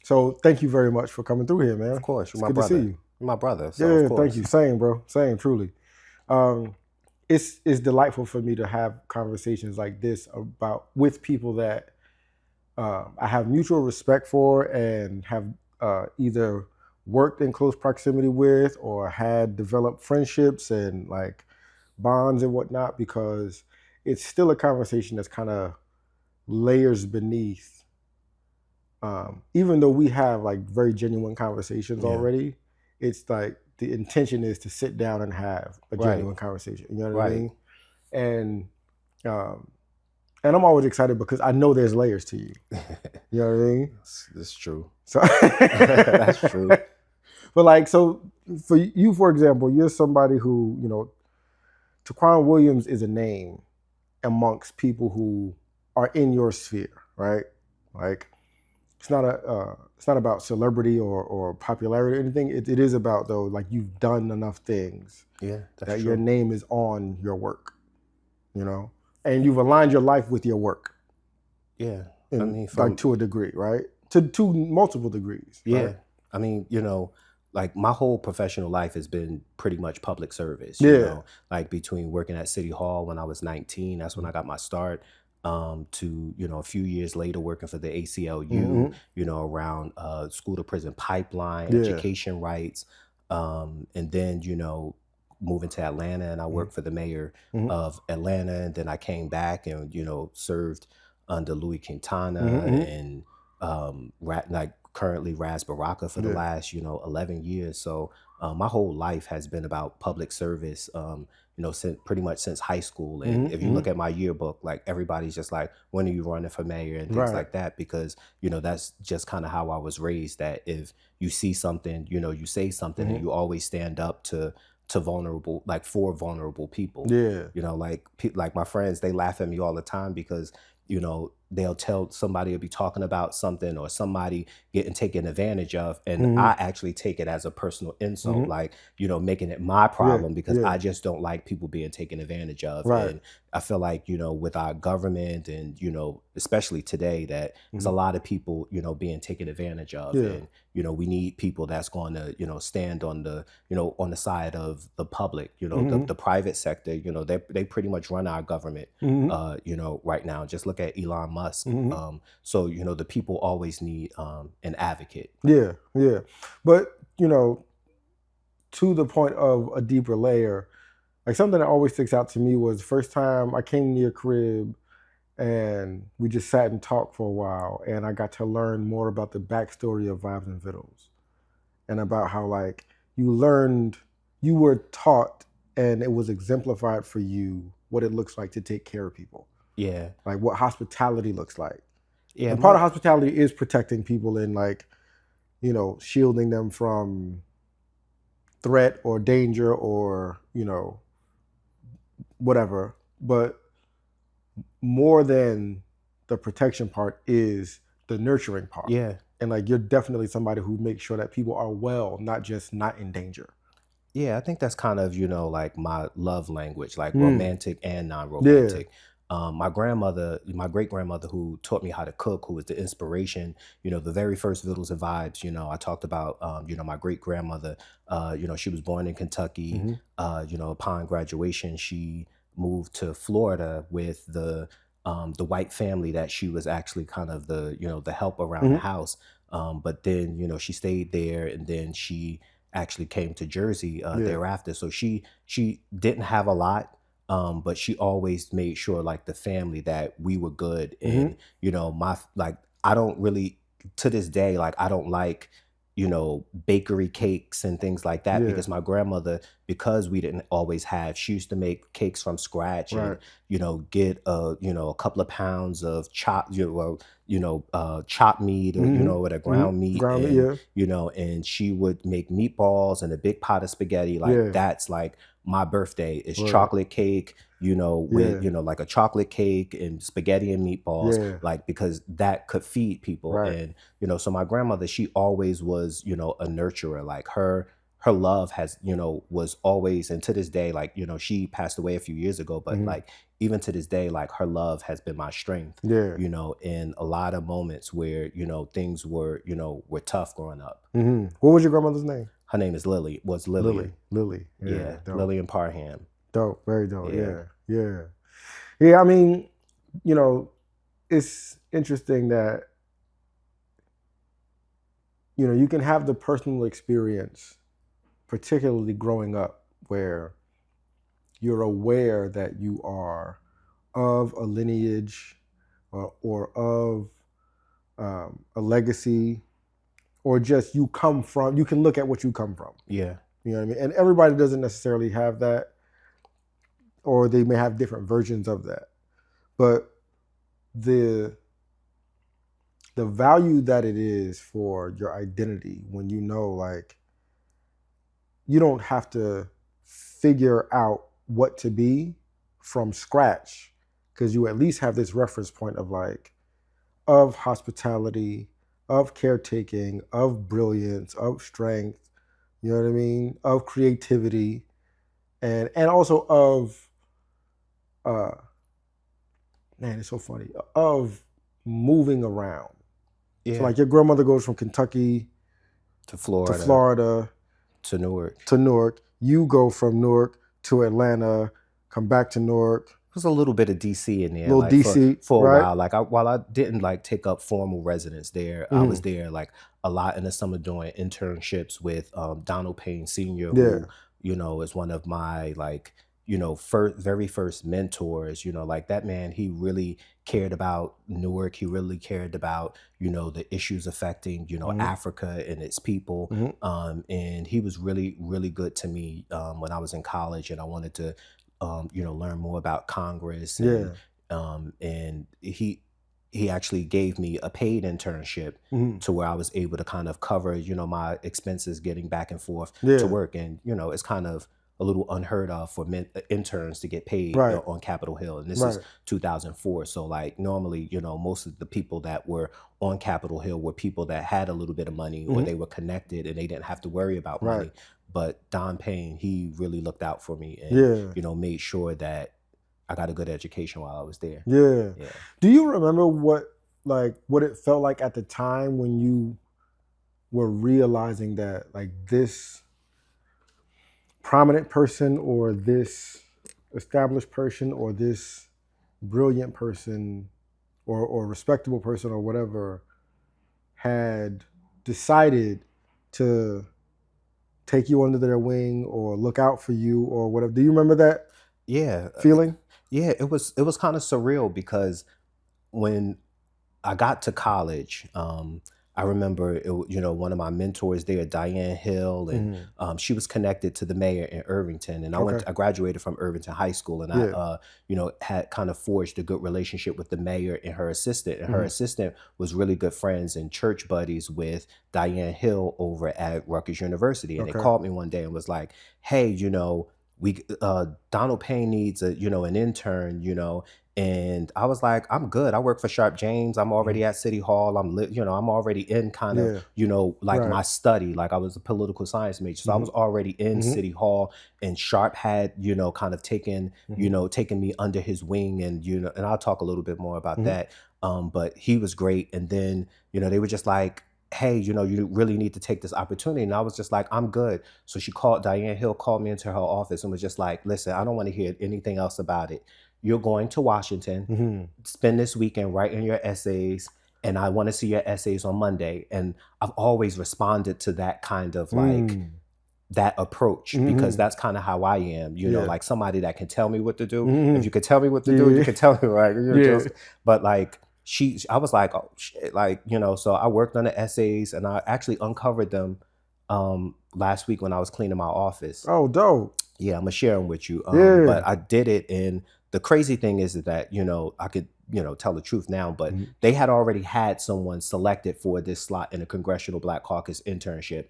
So thank you very much for coming through here, Of man. course, you're It's my good to see brother. you. You're my brother, so of Yeah, thank course. you. Same, bro. Same, truly. Um, it's delightful for me to have conversations like this about with people that I have mutual respect for and have either worked in close proximity with or had developed friendships and like bonds and whatnot, because it's still a conversation that's kind of layers beneath. Even though we have like very genuine conversations Yeah. already, it's like the intention is to sit down and have a Right. genuine conversation. You know what I Right. mean? And um, and I'm always excited because I know there's layers to you. You know what I mean? That's true. So That's true. But like, so for you, for example, you're somebody who, you know, Taquan Williams is a name amongst people who are in your sphere, right? Like, it's not about celebrity or popularity or anything. It is about, though, like, you've done enough things Yeah, that's that true. your name is on your work, you know, and you've aligned your life with your work. Yeah, I mean, like to a degree, right? To multiple degrees. Yeah, right? I mean, like my whole professional life has been pretty much public service. Yeah. Like between working at City Hall when I was 19, that's when I got my start. To a few years later working for the ACLU, around school to prison pipeline, Yeah. education rights, and then moving to Atlanta, and I worked for the mayor of Atlanta, and then I came back and served under Louis Quintana and like currently Baraka for the last 11 years. So my whole life has been about public service. Since pretty much since high school. And if you look at my yearbook, like everybody's just like, when are you running for mayor and things like that? Because that's just kind of how I was raised. That if you see something, you say something, and you always stand up to vulnerable, like for vulnerable people. Yeah. Like my friends, they laugh at me all the time because they'll tell somebody will be talking about something or somebody getting taken advantage of, and I actually take it as a personal insult, like making it my problem because I just don't like people being taken advantage of. And I feel like with our government and especially today, that there's a lot of people being taken advantage of, and we need people that's going to stand on the on the side of the public. The private sector, they pretty much run our government right now. Just look at Elon Musk. So the people always need an advocate. Yeah. But to the point of a deeper layer, like something that always sticks out to me was the first time I came to your crib and we just sat and talked for a while, and I got to learn more about the backstory of Vibes and Vittles, and about how like you were taught and it was exemplified for you what it looks like to take care of people. Yeah. Like what hospitality looks like. Yeah. And part of hospitality is protecting people and like, shielding them from threat or danger or, whatever. But more than the protection part is the nurturing part. Yeah. And like you're definitely somebody who makes sure that people are well, not just not in danger. Yeah, I think that's kind of, like my love language, like romantic and non-romantic. My great grandmother who taught me how to cook, who was the inspiration, the very first Vittles and Vibes, I talked about, my great grandmother, she was born in Kentucky. Upon graduation, she moved to Florida with the white family that she was actually kind of the help around the house. But then, she stayed there, and then she actually came to Jersey thereafter. So she didn't have a lot, but she always made sure like the family that we were good. And I don't really, to this day, like I don't like bakery cakes and things like that, because my grandmother, because we didn't always have, she used to make cakes from scratch and get a couple of pounds of chopped chopped meat, or with a ground meat, and she would make meatballs and a big pot of spaghetti. Like that's like my birthday is chocolate cake, with like a chocolate cake and spaghetti and meatballs, like because that could feed people. And so my grandmother, she always was a nurturer. Like her her love has, was always, and to this day, like, she passed away a few years ago, but like, even to this day, like, her love has been my strength, in a lot of moments where, things were tough growing up. What was your grandmother's name? Her name is Lily. Lillian. Lily. Yeah. Lillian Parham. Dope. Very dope. Yeah. I mean, it's interesting that, you can have the personal experience, particularly growing up, where you're aware that you are of a lineage or of a legacy, or just you can look at what you come from. Yeah. You know what I mean? And everybody doesn't necessarily have that, or they may have different versions of that. But the value that it is for your identity, when like, you don't have to figure out what to be from scratch, because you at least have this reference point of like, of hospitality, of caretaking, of brilliance, of strength, you know what I mean, of creativity, and also of man, it's so funny, of moving around. Yeah. So like, your grandmother goes from Kentucky to Florida to Newark. You go from Newark to Atlanta, come back to Newark. There's a little bit of DC in there. Little like DC for a while. Like while I didn't like take up formal residence there, I was there like a lot in the summer doing internships with Donald Payne Sr., who, is one of my like, very first mentors. Like, that man, he really cared about Newark. He really cared about, the issues affecting, Africa and its people. And he was really, really good to me when I was in college, and I wanted to, learn more about Congress. And he actually gave me a paid internship to where I was able to kind of cover, my expenses getting back and forth to work. And, it's kind of a little unheard of for interns to get paid on Capitol Hill. And this is 2004. So like, normally, most of the people that were on Capitol Hill were people that had a little bit of money, or they were connected and they didn't have to worry about money. But Don Payne, he really looked out for me and, made sure that I got a good education while I was there. Yeah. Do you remember what it felt like at the time when you were realizing that like this prominent person, or this established person, or this brilliant person, or respectable person, or whatever, had decided to take you under their wing or look out for you or whatever? Do you remember that feeling? Yeah, it was kind of surreal, because when I got to college, I remember, one of my mentors there, Diane Hill, and she was connected to the mayor in Irvington. And I graduated from Irvington High School, and I, had kind of forged a good relationship with the mayor and her assistant. And her assistant was really good friends and church buddies with Diane Hill over at Rutgers University. And they called me one day and was like, hey, Donald Payne needs an intern, and I was like, I'm good. I work for Sharpe James. I'm already at City Hall. I'm already in kind of, my study. Like, I was a political science major. So I was already in City Hall, and Sharpe had, kind of taken me under his wing, and, and I'll talk a little bit more about that. But he was great. And then, they were just like, hey, you really need to take this opportunity. And I was just like, I'm good. So Diane Hill called me into her office and was just like, listen, I don't want to hear anything else about it. You're going to Washington, spend this weekend writing your essays, and I want to see your essays on Monday. And I've always responded to that kind of like, that approach, because that's kind of how I am, like somebody that can tell me what to do. If you could tell me what to do, you can tell me, right? But like, I was like, oh shit, like, so I worked on the essays, and I actually uncovered them last week when I was cleaning my office. Oh, dope. Yeah, I'm gonna share them with you. But I did it, and the crazy thing is that, I could, tell the truth now, but they had already had someone selected for this slot in a Congressional Black Caucus internship.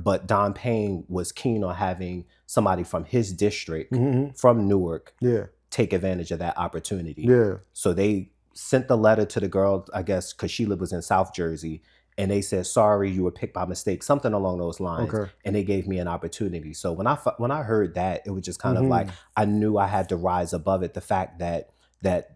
But Don Payne was keen on having somebody from his district, from Newark, take advantage of that opportunity. So they sent the letter to the girl, I guess, because she was in South Jersey, and they said, sorry, you were picked by mistake, something along those lines. Okay. And they gave me an opportunity. So when I heard that, it was just kind of Mm-hmm. like, I knew I had to rise above it. The fact that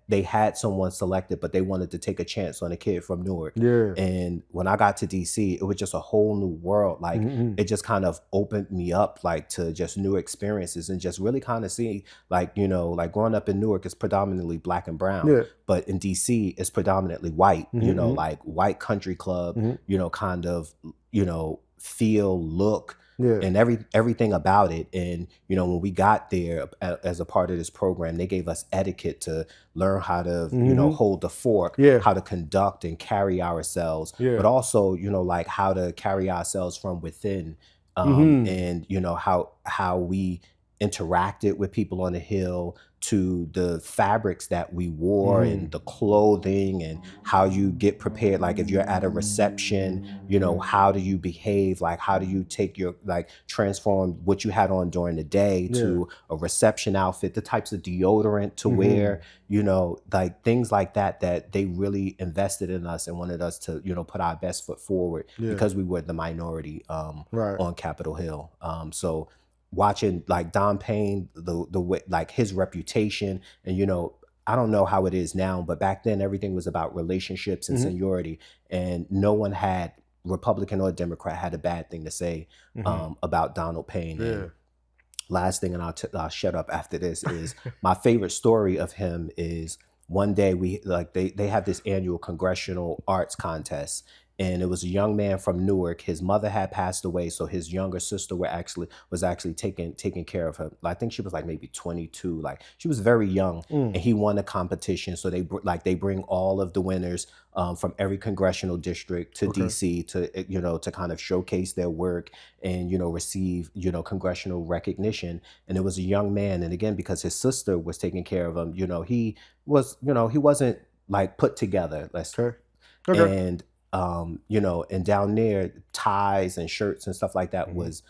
they had someone selected, but they wanted to take a chance on a kid from Newark. Yeah. And when I got to DC, it was just a whole new world. Like Mm-hmm. it just kind of opened me up like to just new experiences and just really kind of see like, you know, like growing up in Newark is predominantly black and brown, Yeah. but in DC it's predominantly white, Mm-hmm. you know, like white country club, Mm-hmm. you know, kind of, you know, feel, look, Yeah. and everything about it. And you know, when we got there as a part of this program, they gave us etiquette to learn how to, you know, hold the fork, Yeah. how to conduct and carry ourselves, Yeah. but also, you know, like how to carry ourselves from within, and you know how we interacted with people on the hill, to the fabrics that we wore and the clothing, and how you get prepared. Like if you're at a reception, you know, how do you behave? Like how do you take your, like transform what you had on during the day to a reception outfit, the types of deodorant to wear, you know, like things like that, that they really invested in us and wanted us to, you know, put our best foot forward because we were the minority on Capitol Hill. So watching like Don Payne, the way, like his reputation, and you know, I don't know how it is now, but back then everything was about relationships and seniority, and no one had, Republican or Democrat, had a bad thing to say about Donald Payne. And last thing, and I'll shut up after this, is my favorite story of him is one day we like they have this annual congressional arts contest, and it was a young man from Newark. His mother had passed away, so his younger sister was actually taking care of her. I think she was like maybe 22, like she was very young, and he won a competition. So they bring all of the winners from every congressional district to DC to, you know, to kind of showcase their work and, you know, receive, you know, congressional recognition. And it was a young man, and again, because his sister was taking care of him, you know, he wasn't like put together. And you know, and down there, ties and shirts and stuff like that was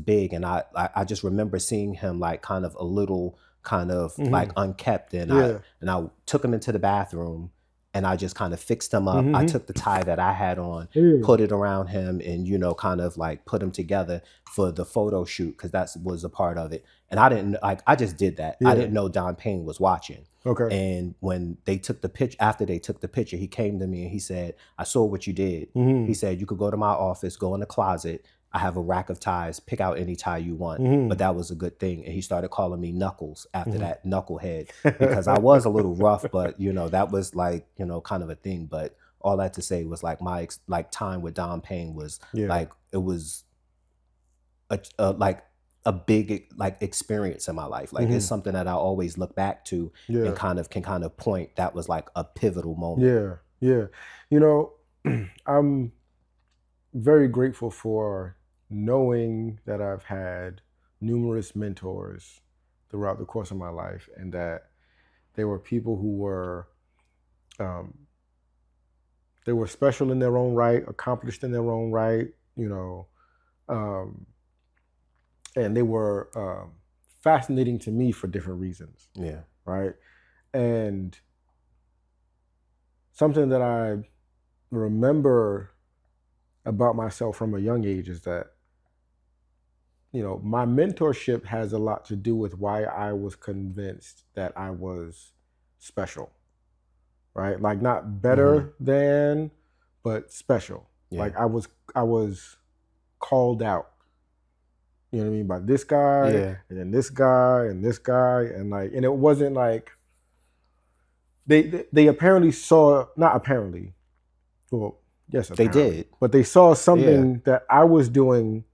big. And I just remember seeing him like kind of a little kind of like unkept, and I took him into the bathroom, and I just kind of fixed him up. I took the tie that I had on, put it around him, and, you know, kind of like put him together for the photo shoot, because that was a part of it. And I didn't, like, I just did that. I didn't know Don Payne was watching. And when they took the picture, after they took the picture, he came to me and he said, I saw what you did. He said, you could go to my office, go in the closet. I have a rack of ties, pick out any tie you want. But that was a good thing. And he started calling me Knuckles after that, Knucklehead, because I was a little rough, but, you know, that was like, you know, kind of a thing. But all that to say was like my time with Don Payne was like, it was a big like experience in my life. Like it's something that I always look back to and can kind of point, that was like a pivotal moment. You know, I'm very grateful for knowing that I've had numerous mentors throughout the course of my life, and that they were people who were they were special in their own right, accomplished in their own right, you know, and they were fascinating to me for different reasons. Right. And something that I remember about myself from a young age is that, you know, my mentorship has a lot to do with why I was convinced that I was special, right? Like not better than, but special. Like I was called out, you know what I mean, by this guy and then this guy and this guy. And like, and it wasn't like, they apparently saw, not apparently, well, yes, apparently, they did, but they saw something that I was doing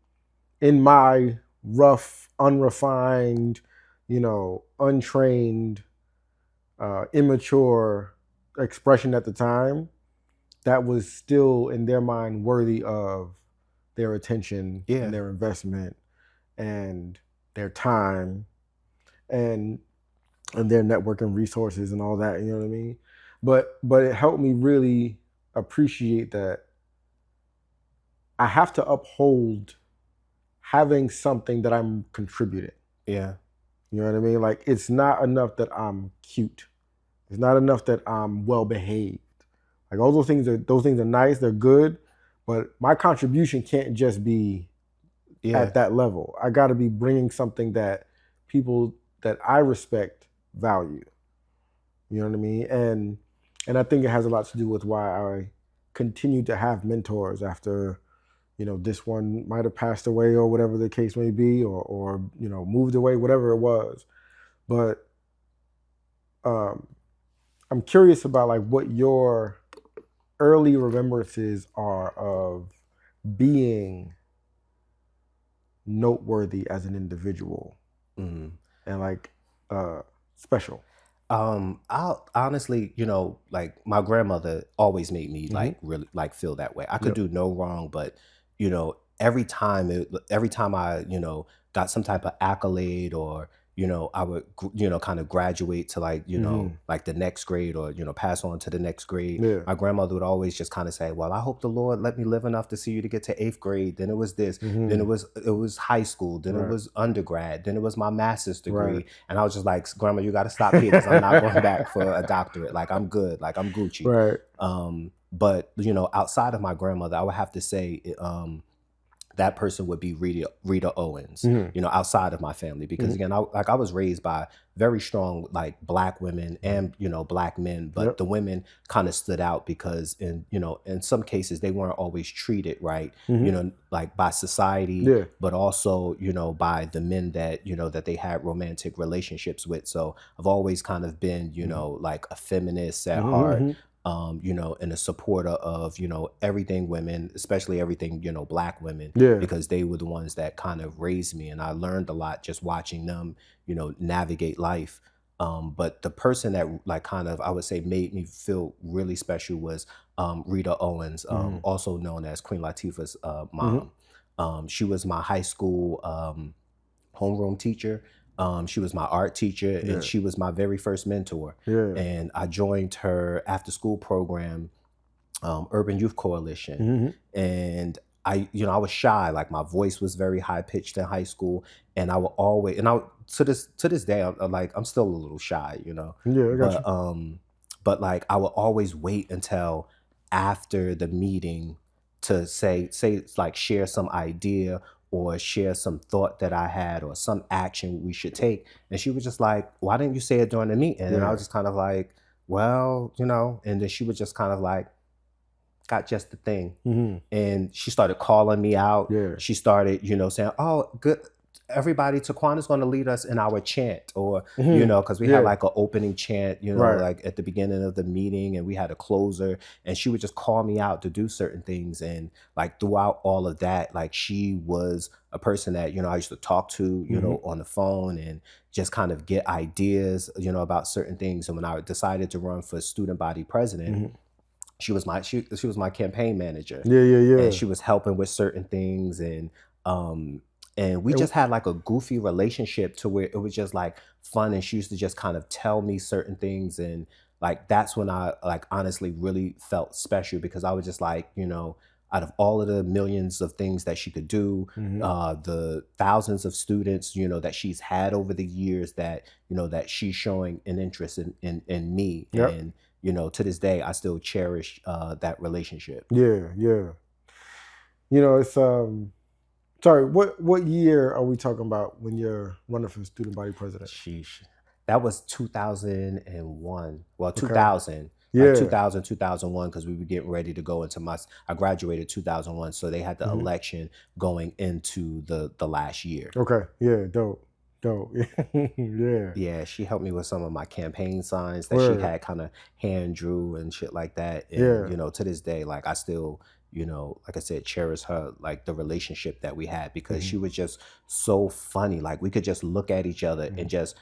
in my rough, unrefined, you know, untrained, immature expression at the time, that was still in their mind worthy of their attention and their investment and their time and their networking resources and all that, you know what I mean? But it helped me really appreciate that I have to uphold having something that I'm contributing. You know what I mean? Like, it's not enough that I'm cute. It's not enough that I'm well behaved. Like, all those things are nice, they're good, but my contribution can't just be at that level. I got to be bringing something that people that I respect value. You know what I mean? And I think it has a lot to do with why I continue to have mentors after, this one might have passed away or whatever the case may be, or moved away, whatever it was. But I'm curious about like what your early remembrances are of being noteworthy as an individual and like special. I'll honestly, like my grandmother always made me like really like feel that way. I could do no wrong, but every time I, got some type of accolade, or I would kind of graduate to like like the next grade, or pass on to the next grade. My grandmother would always just kind of say, well, I hope the Lord let me live enough to see you to get to 8th grade. Then it was this, then it was high school, then it was undergrad, then it was my master's degree. And I was just like, Grandma, you got to stop here, because I'm not going back for a doctorate. Like, I'm good, like I'm Gucci. But outside of my grandmother, I would have to say that person would be Rita Owens, outside of my family, because again, I was raised by very strong like Black women and Black men, but the women kind of stood out because in some cases they weren't always treated right, like by society, but also by the men that that they had romantic relationships with. So I've always kind of been like a feminist at heart. And a supporter of, everything women, especially everything, Black women, because they were the ones that kind of raised me. And I learned a lot just watching them, navigate life. But the person that like kind of, I would say, made me feel really special was Rita Owens, also known as Queen Latifah's mom. She was my high school homeroom teacher. She was my art teacher, and she was my very first mentor. And I joined her after school program, Urban Youth Coalition. And I was shy. Like my voice was very high pitched in high school, and I would always, to this day, I'm still a little shy, but like I would always wait until after the meeting to say like share some idea or share some thought that I had or some action we should take. And she was just like, why didn't you say it during the meeting? And I was just kind of like, well, and then she was just kind of like, got just the thing. And she started calling me out. She started, saying, oh, good. Everybody, Taquan is going to lead us in our chant, or, because we had like an opening chant, like at the beginning of the meeting, and we had a closer, and she would just call me out to do certain things. And like throughout all of that, like she was a person that, I used to talk to, on the phone, and just kind of get ideas, about certain things. And when I decided to run for student body president, she was my campaign manager. And she was helping with certain things, and we just had like a goofy relationship to where it was just like fun. And she used to just kind of tell me certain things. And like, that's when I like honestly really felt special, because I was just like, out of all of the millions of things that she could do, the thousands of students, that she's had over the years, that, that she's showing an interest in me. And, to this day, I still cherish that relationship. It's, sorry, what year are we talking about when you're running for student body president? Sheesh. That was 2001. Well, 2000. Like 2000, 2001, because we were getting ready to go into I graduated 2001. So they had the election going into the last year. Okay. Yeah. Dope. Yeah, she helped me with some of my campaign signs that she had kind of hand drew and shit like that. And, to this day, like I still, like I said, cherish her, like the relationship that we had, because she was just so funny. Like we could just look at each other and just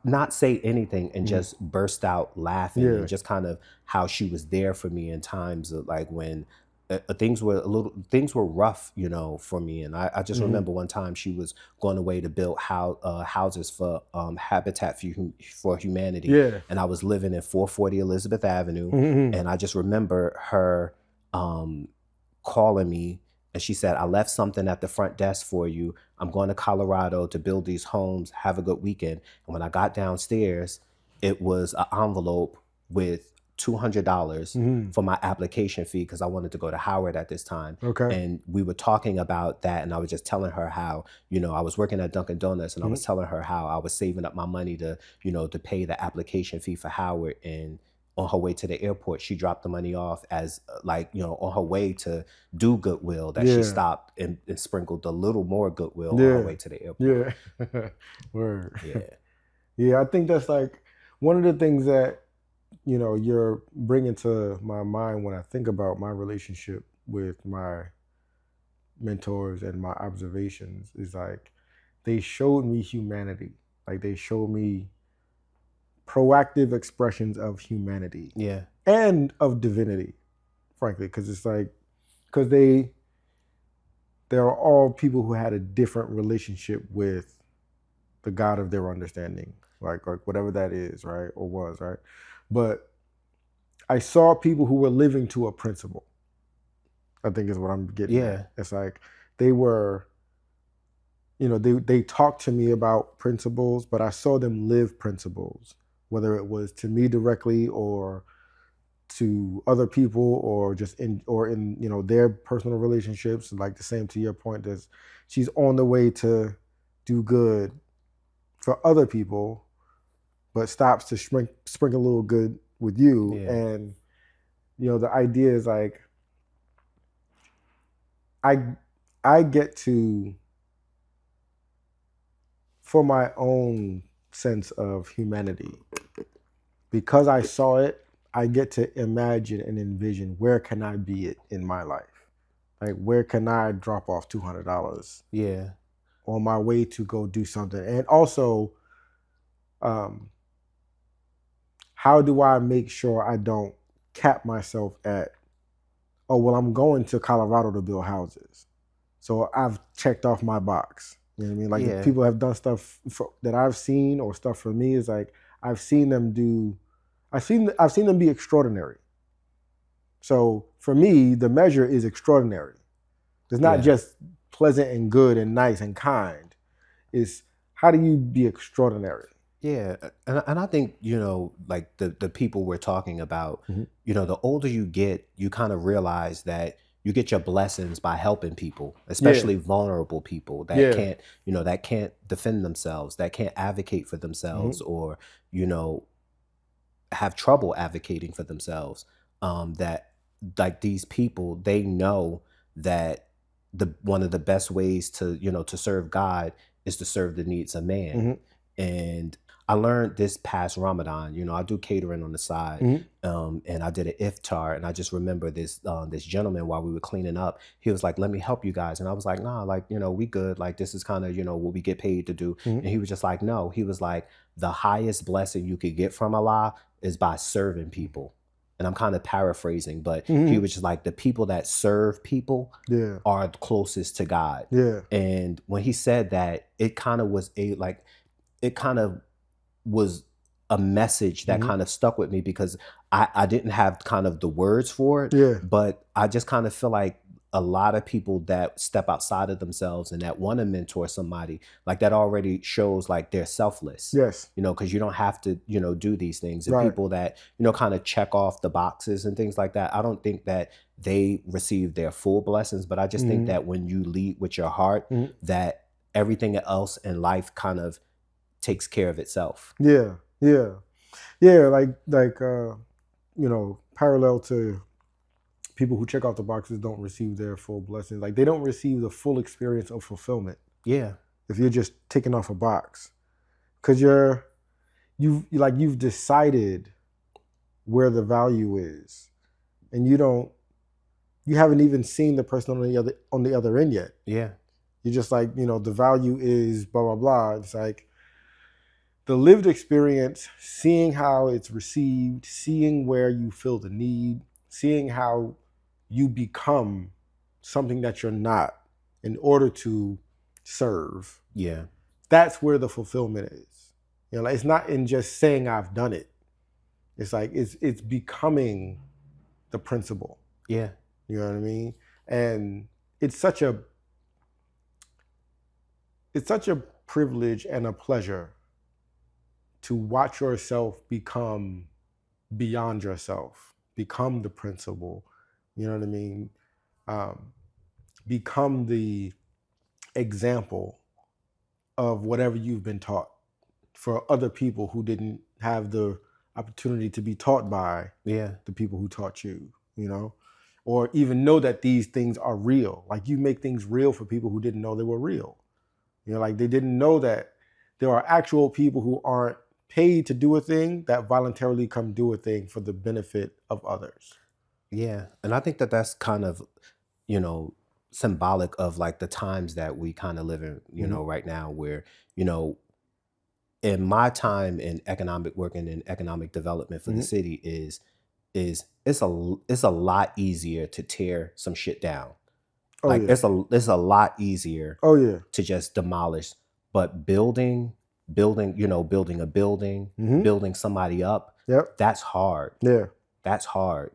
not say anything and just burst out laughing, and just kind of how she was there for me in times of like when things were rough, for me. And I just remember one time she was going away to build houses for Habitat for Humanity. And I was living in 440 Elizabeth Avenue. And I just remember her calling me, and she said, I left something at the front desk for you. I'm going to Colorado to build these homes. Have a good weekend. And when I got downstairs, it was an envelope with $200 for my application fee because I wanted to go to Howard at this time. Okay. And we were talking about that, and I was just telling her how, I was working at Dunkin' Donuts, and I was telling her how I was saving up my money to, to pay the application fee for Howard. And on her way to the airport, she dropped the money off as on her way to do Goodwill, that she stopped and sprinkled a little more Goodwill on her way to the airport. Yeah. Word. Yeah. Yeah, I think that's like one of the things that, you're bringing to my mind when I think about my relationship with my mentors and my observations is like, they showed me humanity. Like they showed me proactive expressions of humanity. Yeah. And of divinity, frankly, because it's like, because they're all people who had a different relationship with the God of their understanding, like whatever that is, right, or was, right? But I saw people who were living to a principle, I think is what I'm getting at. It's like they were, they talked to me about principles, but I saw them live principles, whether it was to me directly or to other people or just in their personal relationships. Like the same to your point, that she's on the way to do good for other people, but stops to sprinkle a little good with you. Yeah. And the idea is like, I get to, for my own sense of humanity, because I saw it, I get to imagine and envision, where can I be it in my life? Like, where can I drop off $200? Yeah. On my way to go do something? And also, how do I make sure I don't cap myself at, oh, well, I'm going to Colorado to build houses, so I've checked off my box. You know what I mean? Like, if people have done stuff that I've seen, or stuff for me, is like, I've seen them be extraordinary. So for me, the measure is extraordinary. It's not just pleasant and good and nice and kind. It's, how do you be extraordinary? Yeah. And I think, like the people we're talking about, the older you get, you kind of realize that you get your blessings by helping people, especially vulnerable people that can't, that can't defend themselves, that can't advocate for themselves, or, have trouble advocating for themselves. That, like, these people, they know that one of the best ways to, to serve God is to serve the needs of man. And I learned this past Ramadan, I do catering on the side, and I did an iftar, and I just remember this gentleman, while we were cleaning up, he was like, let me help you guys. And I was like, nah, like, we good. Like, this is kind of, what we get paid to do. And he was just like, no, he was like, the highest blessing you could get from Allah is by serving people. And I'm kind of paraphrasing, but he was just like, the people that serve people are closest to God. And when he said that, it kind of was a message that kind of stuck with me, because I didn't have kind of the words for it, but I just kind of feel like a lot of people that step outside of themselves and that want to mentor somebody, like, that already shows like they're selfless. Because you don't have to, do these things. And people that, kind of check off the boxes and things like that, I don't think that they receive their full blessings, but I just think that when you lead with your heart, that everything else in life kind of takes care of itself. Like parallel to people who check off the boxes don't receive their full blessings. Like, they don't receive the full experience of fulfillment. If you're just ticking off a box, because you've decided where the value is, and you haven't even seen the person on the other end yet. You're just like, the value is blah blah blah. It's like the lived experience, seeing how it's received, seeing where you feel the need, seeing how you become something that you're not in order to serve. That's where the fulfillment is. Like, it's not in just saying I've done it. It's like, it's becoming the principle. You know what I mean? And it's such a privilege and a pleasure to watch yourself become beyond yourself, become the principal, you know what I mean? Become the example of whatever you've been taught for other people who didn't have the opportunity to be taught by the people who taught you, you know, or even know that these things are real. Like, you make things real for people who didn't know they were real. You know, like, they didn't know that there are actual people who aren't paid to do a thing that voluntarily come do a thing for the benefit of others. Yeah. And I think that that's kind of, you know, symbolic of like the times that we kind of live in, you know, right now, where, you know, in my time in economic working in economic development for the city is it's a lot easier to tear some shit down. Oh, Like yeah. it's a lot easier Oh, yeah. to just demolish. But building, you know, building a building, building somebody up, Yep. that's hard. Yeah. That's hard.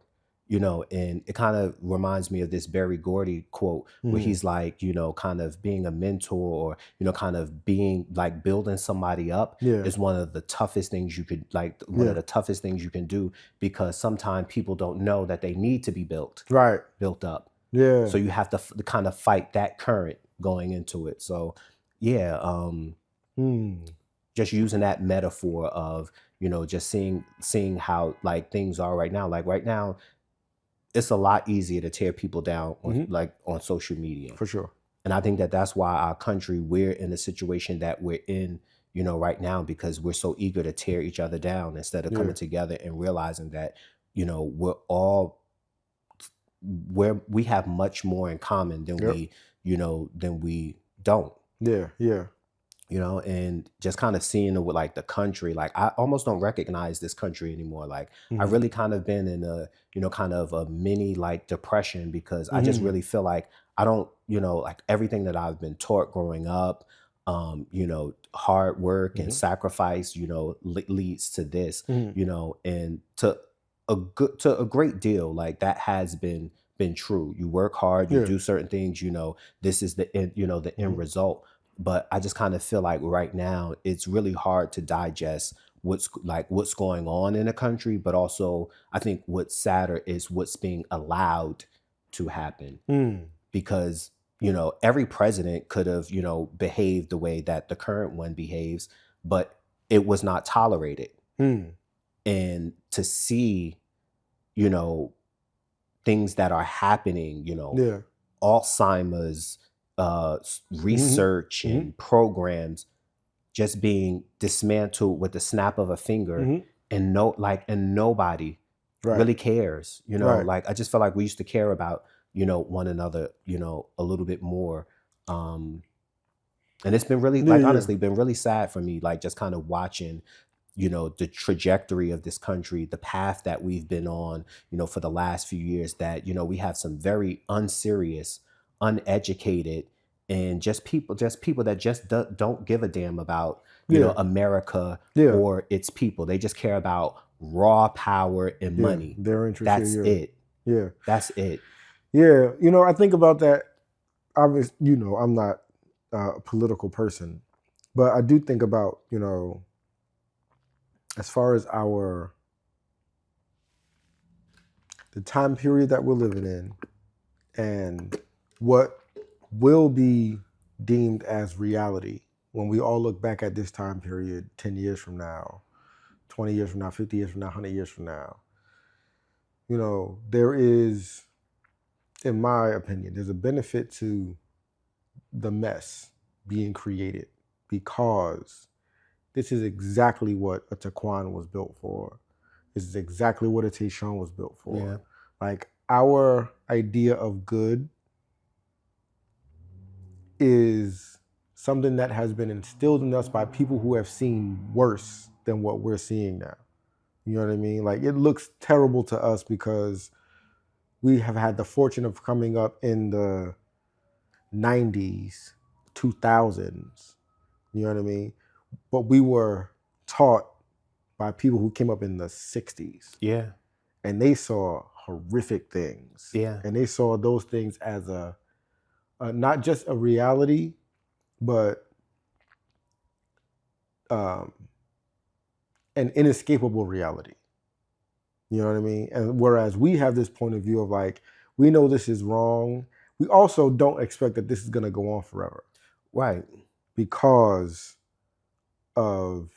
You know, and it kind of reminds me of this Berry Gordy quote where he's like, you know, kind of being a mentor, or, you know, kind of being like building somebody up is one of the toughest things you could, like, one of the toughest things you can do, because sometimes people don't know that they need to be built up. Yeah. So you have to kind of fight that current going into it. So yeah, just using that metaphor of, you know, just seeing how like things are right now. Like right now, it's a lot easier to tear people down on, like on social media. For sure. And I think that that's why our country, we're in the situation that we're in, you know, right now, because we're so eager to tear each other down instead of coming together and realizing that, you know, we have much more in common than we, you know, than we don't. Yeah. Yeah. You know, and just kind of seeing it with like the country, like I almost don't recognize this country anymore. Like I really kind of been in a, you know, kind of a mini like depression, because I just really feel like I don't, you know, like everything that I've been taught growing up, you know, hard work and sacrifice, you know, leads to this, you know, and to a great deal, like that has been true. You work hard, you do certain things, you know, this is the end, you know, the end result. But I just kind of feel like right now it's really hard to digest what's going on in the country, but also I think what's sadder is what's being allowed to happen. Because, you know, every president could have, you know, behaved the way that the current one behaves, but it was not tolerated. And to see, you know, things that are happening, you know, Alzheimer's, research and programs just being dismantled with the snap of a finger, and nobody really cares, you know. Like I just feel like we used to care about, you know, one another, you know, a little bit more, and it's been really honestly been really sad for me, like just kind of watching, you know, the trajectory of this country, the path that we've been on, you know, for the last few years, that, you know, we have some very unserious, uneducated, and just people that just don't give a damn about, you know, America or its people. They just care about raw power and money. Their interest. That's it. Yeah. That's it. Yeah. You know, I think about that. Obviously, you know, I'm not a political person, but I do think about, you know, as far as the time period that we're living in, and what will be deemed as reality when we all look back at this time period 10 years from now, 20 years from now, 50 years from now, 100 years from now. You know, there is, in my opinion, there's a benefit to the mess being created, because this is exactly what a Taquan was built for. This is exactly what a Tehsuan was built for. Yeah. Like, our idea of good is something that has been instilled in us by people who have seen worse than what we're seeing now. You know what I mean? Like, it looks terrible to us because we have had the fortune of coming up in the 90s, 2000s. You know what I mean? But we were taught by people who came up in the 60s. Yeah. And they saw horrific things. Yeah. And they saw those things as a not just a reality, but an inescapable reality. You know what I mean? And whereas we have this point of view of like, we know this is wrong, we also don't expect that this is going to go on forever. Right. Because of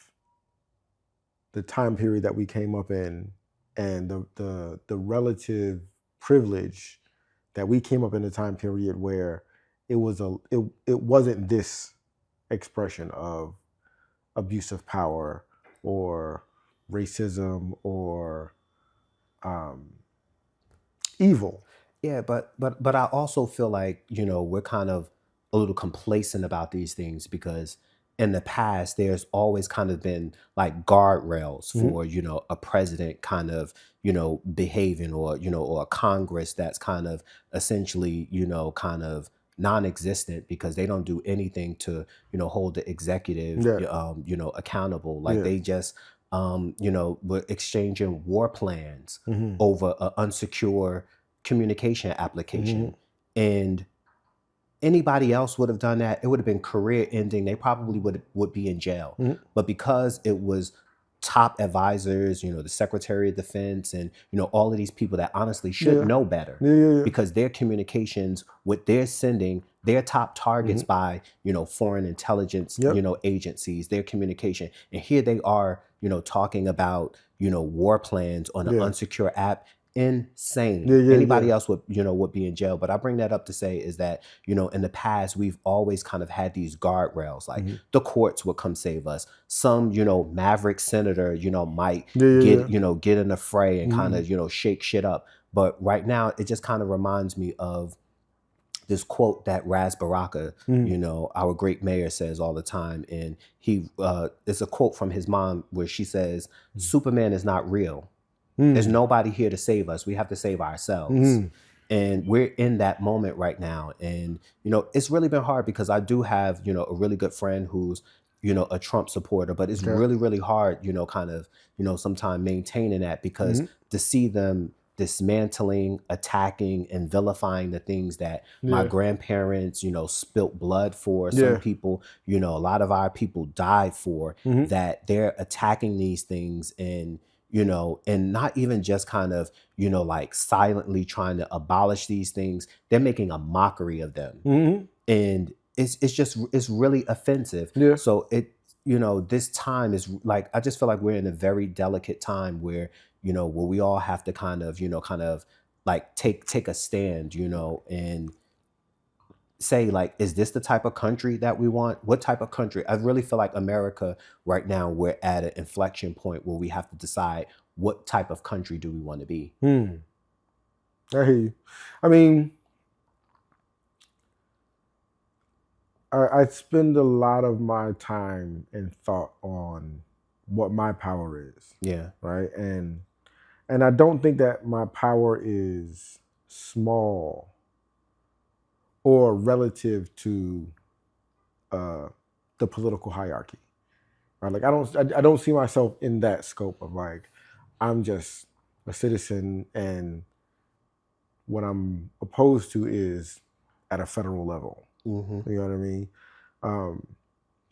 the time period that we came up in and the relative privilege that we came up in a time period where it wasn't this expression of abuse of power or racism or evil. Yeah, but I also feel like, we're kind of a little complacent about these things because in the past there's always kind of been like guardrails for, a president kind of, behaving, or, or a Congress that's kind of essentially, kind of non-existent because they don't do anything to, hold the executive, accountable. Like they just were exchanging war plans over an unsecure communication application. And anybody else would have done that, it would have been career ending. They probably would be in jail. But because it was top advisors, the Secretary of Defense, and all of these people that honestly should know better, because their communications, what they're sending their top targets by foreign intelligence agencies, their communication, and here they are talking about war plans on an unsecure app. Insane. Anybody else would be in jail. But I bring that up to say is that in the past we've always kind of had these guardrails, like the courts would come save us. Some maverick senator might get in the fray and kind of shake shit up. But right now it just kind of reminds me of this quote that Baraka, our great mayor, says all the time, and it's a quote from his mom where she says, "Superman is not real. There's nobody here to save us. We have to save ourselves." And we're in that moment right now. And, it's really been hard because I do have, a really good friend who's, a Trump supporter, but it's really, really hard, kind of, sometimes maintaining that because to see them dismantling, attacking, and vilifying the things that my grandparents, spilt blood for, some people, a lot of our people died for, that they're attacking these things and, and not even just kind of, like silently trying to abolish these things. They're making a mockery of them. And it's really offensive. So this time is like, I just feel like we're in a very delicate time where, where we all have to kind of like take a stand, and say like, is this the type of country that we want? What type of country? I really feel like America right now, we're at an inflection point where we have to decide what type of country do we want to be. I hear you. I mean, I spend a lot of my time and thought on what my power is. Yeah. Right. And I don't think that my power is small or relative to the political hierarchy, right? Like I don't see myself in that scope of like, I'm just a citizen and what I'm opposed to is at a federal level. You know what I mean?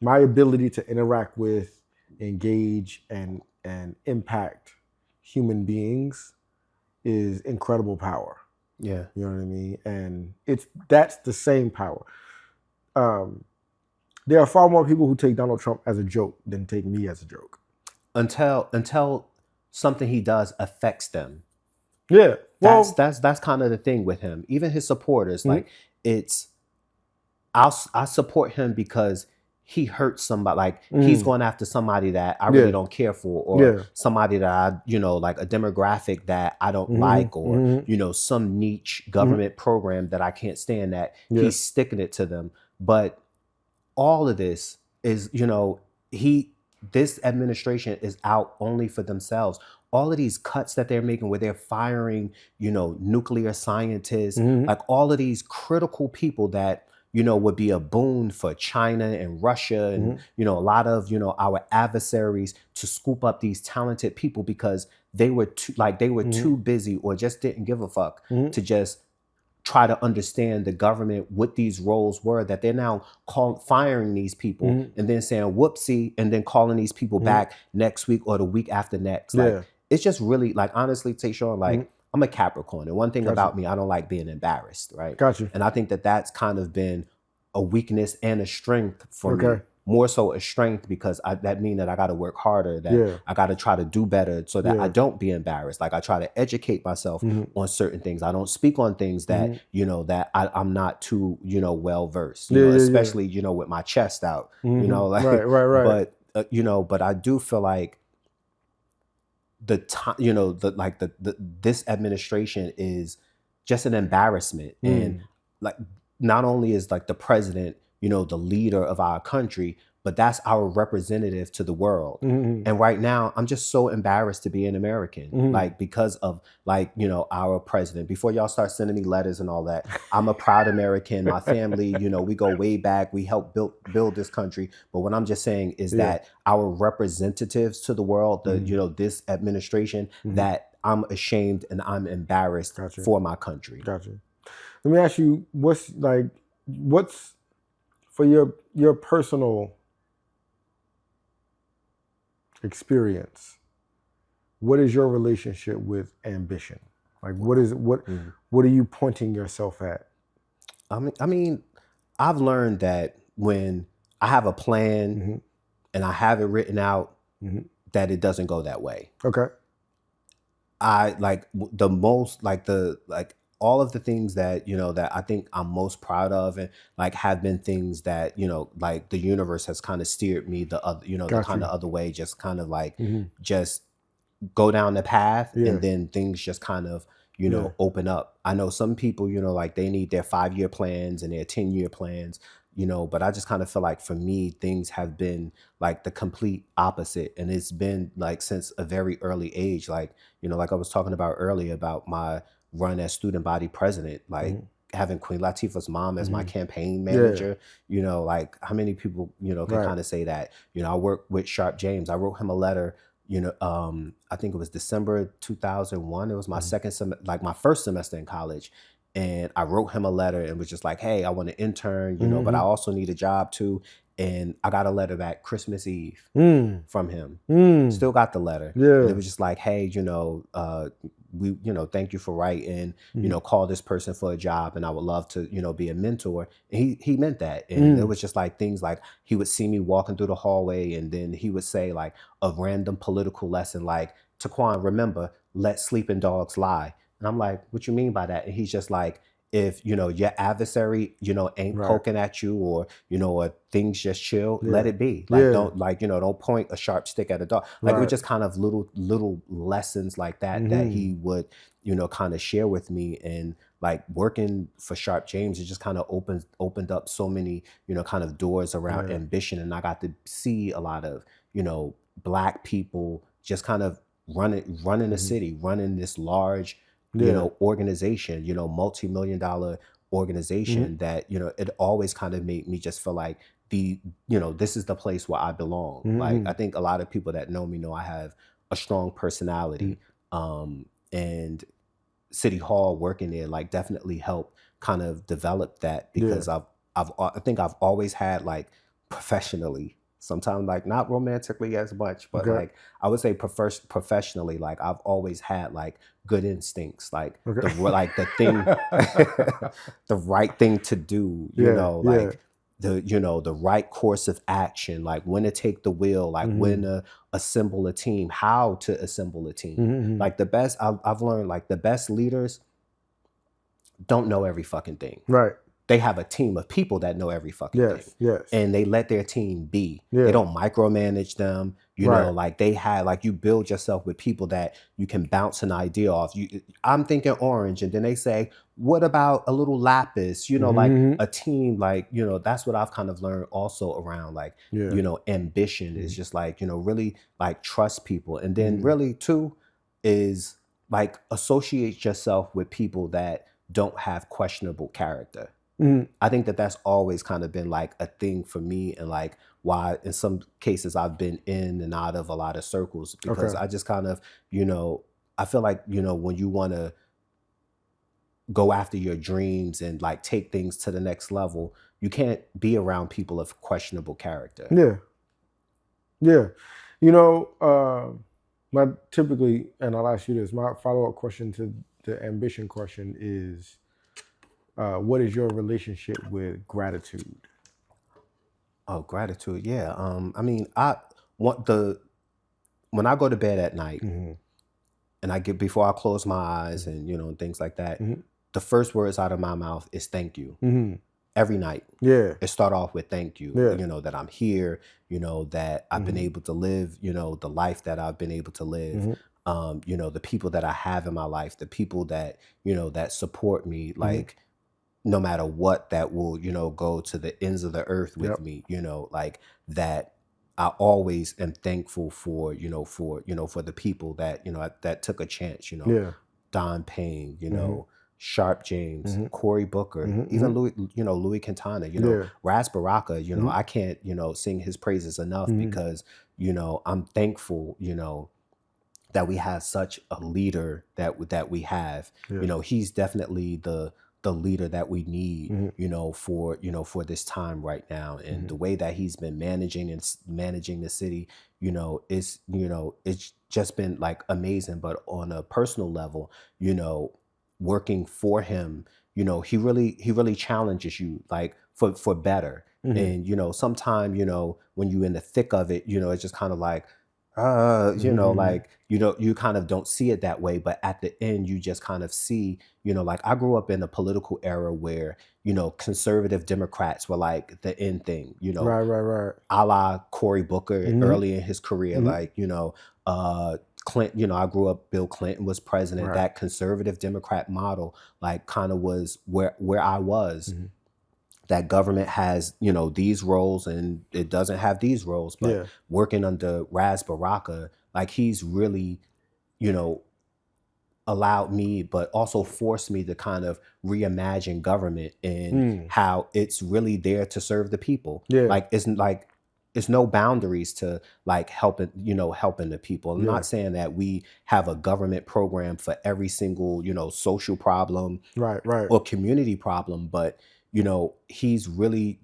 My ability to interact with, engage, and impact human beings is incredible power. Yeah. You know what I mean? And that's the same power. There are far more people who take Donald Trump as a joke than take me as a joke. Until something he does affects them. Yeah. Well, that's kind of the thing with him. Even his supporters, like I support him because he hurts somebody, like he's going after somebody that I really don't care for, or somebody that I, like a demographic that I don't like, or, some niche government program that I can't stand, that he's sticking it to them. But all of this is, this administration is out only for themselves. All of these cuts that they're making where they're firing, nuclear scientists, like all of these critical people that, would be a boon for China and Russia and, a lot of, our adversaries to scoop up these talented people because they were too busy or just didn't give a fuck to just try to understand the government, what these roles were, that they're now firing these people and then saying whoopsie and then calling these people back next week or the week after next. Like it's just really like, honestly, Tayshaun, like I'm a Capricorn, and one thing Gotcha. about me, I don't like being embarrassed, right? Gotcha. And I think that that's kind of been a weakness and a strength for me. More so a strength because that mean that I got to work harder, that I got to try to do better so that I don't be embarrassed. Like I try to educate myself on certain things. I don't speak on things that, you know, that I'm not too, you know, well versed, you know, especially, you know, with my chest out, you know, like, right. But, you know, but I do feel like the time, you know, this administration is just an embarrassment. And like, not only is like the president, you know, the leader of our country, but that's our representative to the world. And right now, I'm just so embarrassed to be an American, like because of like, you know, our president. Before y'all start sending me letters and all that, I'm a proud American. My family, you know, we go way back. We helped build this country. But what I'm just saying is that our representatives to the world, the you know, this administration, that I'm ashamed and I'm embarrassed for my country. Gotcha. Let me ask you, what's for your personal experience, what is your relationship with ambition? Like what are you pointing yourself at? I mean, I've learned that when I have a plan and I have it written out, that it doesn't go that way. Okay. I like the most, like all of the things that, you know, that I think I'm most proud of, and like have been things that, you know, like the universe has kind of steered me the other, you know, the kind of other way, just kind of like just go down the path and then things just kind of, you know, open up. I know some people, you know, like they need their 5-year plans and their 10-year plans, you know, but I just kind of feel like for me, things have been like the complete opposite. And it's been like since a very early age, like, you know, like I was talking about earlier about my run as student body president, like having Queen Latifah's mom as my campaign manager, you know, like how many people, you know, can kind of say that, you know, I work with Sharpe James. I wrote him a letter, you know, I think it was December 2001. It was my my first semester in college. And I wrote him a letter and was just like, hey, I want to intern, you know, but I also need a job too. And I got a letter back Christmas Eve from him. Still got the letter. And it was just like, hey, you know, we, you know, thank you for writing, you know, call this person for a job and I would love to, you know, be a mentor. And he meant that. And it was just like things like he would see me walking through the hallway and then he would say like a random political lesson like, Taquan, remember, let sleeping dogs lie. And I'm like, what you mean by that? And he's just like, if, you know, your adversary, you know, ain't poking at you or, you know, or things just chill, let it be. Like, don't like, you know, don't point a sharp stick at a dog. Like it was just kind of little lessons like that, that he would, you know, kind of share with me. And like working for Sharpe James, it just kind of opened up so many, you know, kind of doors around ambition. And I got to see a lot of, you know, Black people just kind of running the city, running this large, you know, organization, you know, multi-million-dollar organization that, you know, it always kind of made me just feel like you know, this is the place where I belong. Like, I think a lot of people that know me know I have a strong personality, and City Hall working there, like definitely helped kind of develop that because I think I've always had like professionally, sometimes like not romantically as much, but like I would say professionally, like I've always had like good instincts, like the thing, the right thing to do, you know, like the right course of action, like when to take the wheel, like when to assemble a team, how to assemble a team. Like the best, I've learned like the best leaders don't know every fucking thing. Right. They have a team of people that know every fucking thing. Yes. And they let their team be. They don't micromanage them. You know, like they had, like you build yourself with people that you can bounce an idea off. I'm thinking orange. And then they say, what about a little lapis? You know, like a team, like, you know, that's what I've kind of learned also around like, you know, ambition is just like, you know, really like trust people. And then really too is like associate yourself with people that don't have questionable character. I think that that's always kind of been like a thing for me, and like why in some cases I've been in and out of a lot of circles, because I just kind of, you know, I feel like, you know, when you want to go after your dreams and like take things to the next level, you can't be around people of questionable character. Yeah. You know, typically, and I'll ask you this, my follow-up question to the ambition question is, what is your relationship with gratitude? Oh, gratitude. Yeah. I mean, I want when I go to bed at night Mm-hmm. and before I close my eyes and, and things like that, Mm-hmm. the first words out of my mouth is thank you. Mm-hmm. Every night. Yeah. It start off with thank you, Yeah. that I'm here, that I've been Mm-hmm. able to live, the life that I've been able to live. Mm-hmm. The people that I have in my life, the people that, that support me, Mm-hmm. like no matter what, that will, go to the ends of the earth with Yep. me, like that. I always am thankful for, for the people that, that took a chance, Yeah. Don Payne, Mm-hmm. Sharpe James, Mm-hmm. Cory Booker, Mm-hmm. even Mm-hmm. Louis Quintana, Yeah. Ras Baraka, Mm-hmm. I can't, sing his praises enough Mm-hmm. because, I'm thankful, that we have such a leader that we have. Yeah. He's definitely the leader that we need, Mm-hmm. for this time right now. And Mm-hmm. the way that he's been managing the city, it's just been like amazing. But on a personal level, working for him, he really challenges you like for better. Mm-hmm. And sometime, when you're in the thick of it, it's just kind of like Mm-hmm. like, you kind of don't see it that way, but at the end, you just kind of see, like I grew up in a political era where, conservative Democrats were like the end thing, Right. Right. Right. a la Cory Booker Mm-hmm. early in his career, Mm-hmm. like, Clinton, I grew up, Bill Clinton was president, Right. that conservative Democrat model, like kind of was where I was. Mm-hmm. That government has, these roles and it doesn't have these roles, but Yeah. working under Ras Baraka, like he's really, you know, allowed me, but also forced me to kind of reimagine government and Mm. how it's really there to serve the people. Yeah. Like it's no boundaries to like helping the people. I'm Yeah. not saying that we have a government program for every single, social problem Right. Right. or community problem, but he's really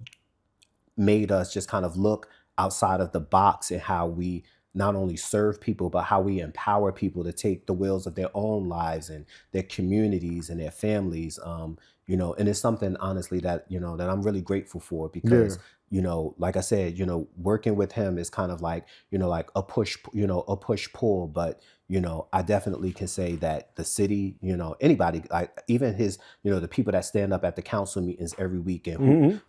made us just kind of look outside of the box and how we not only serve people, but how we empower people to take the wheels of their own lives and their communities and their families. And it's something honestly that, that I'm really grateful for Yeah. because, like I said, working with him is kind of like, like a push pull, but I definitely can say that the city, anybody, like even his, the people that stand up at the council meetings every week and who,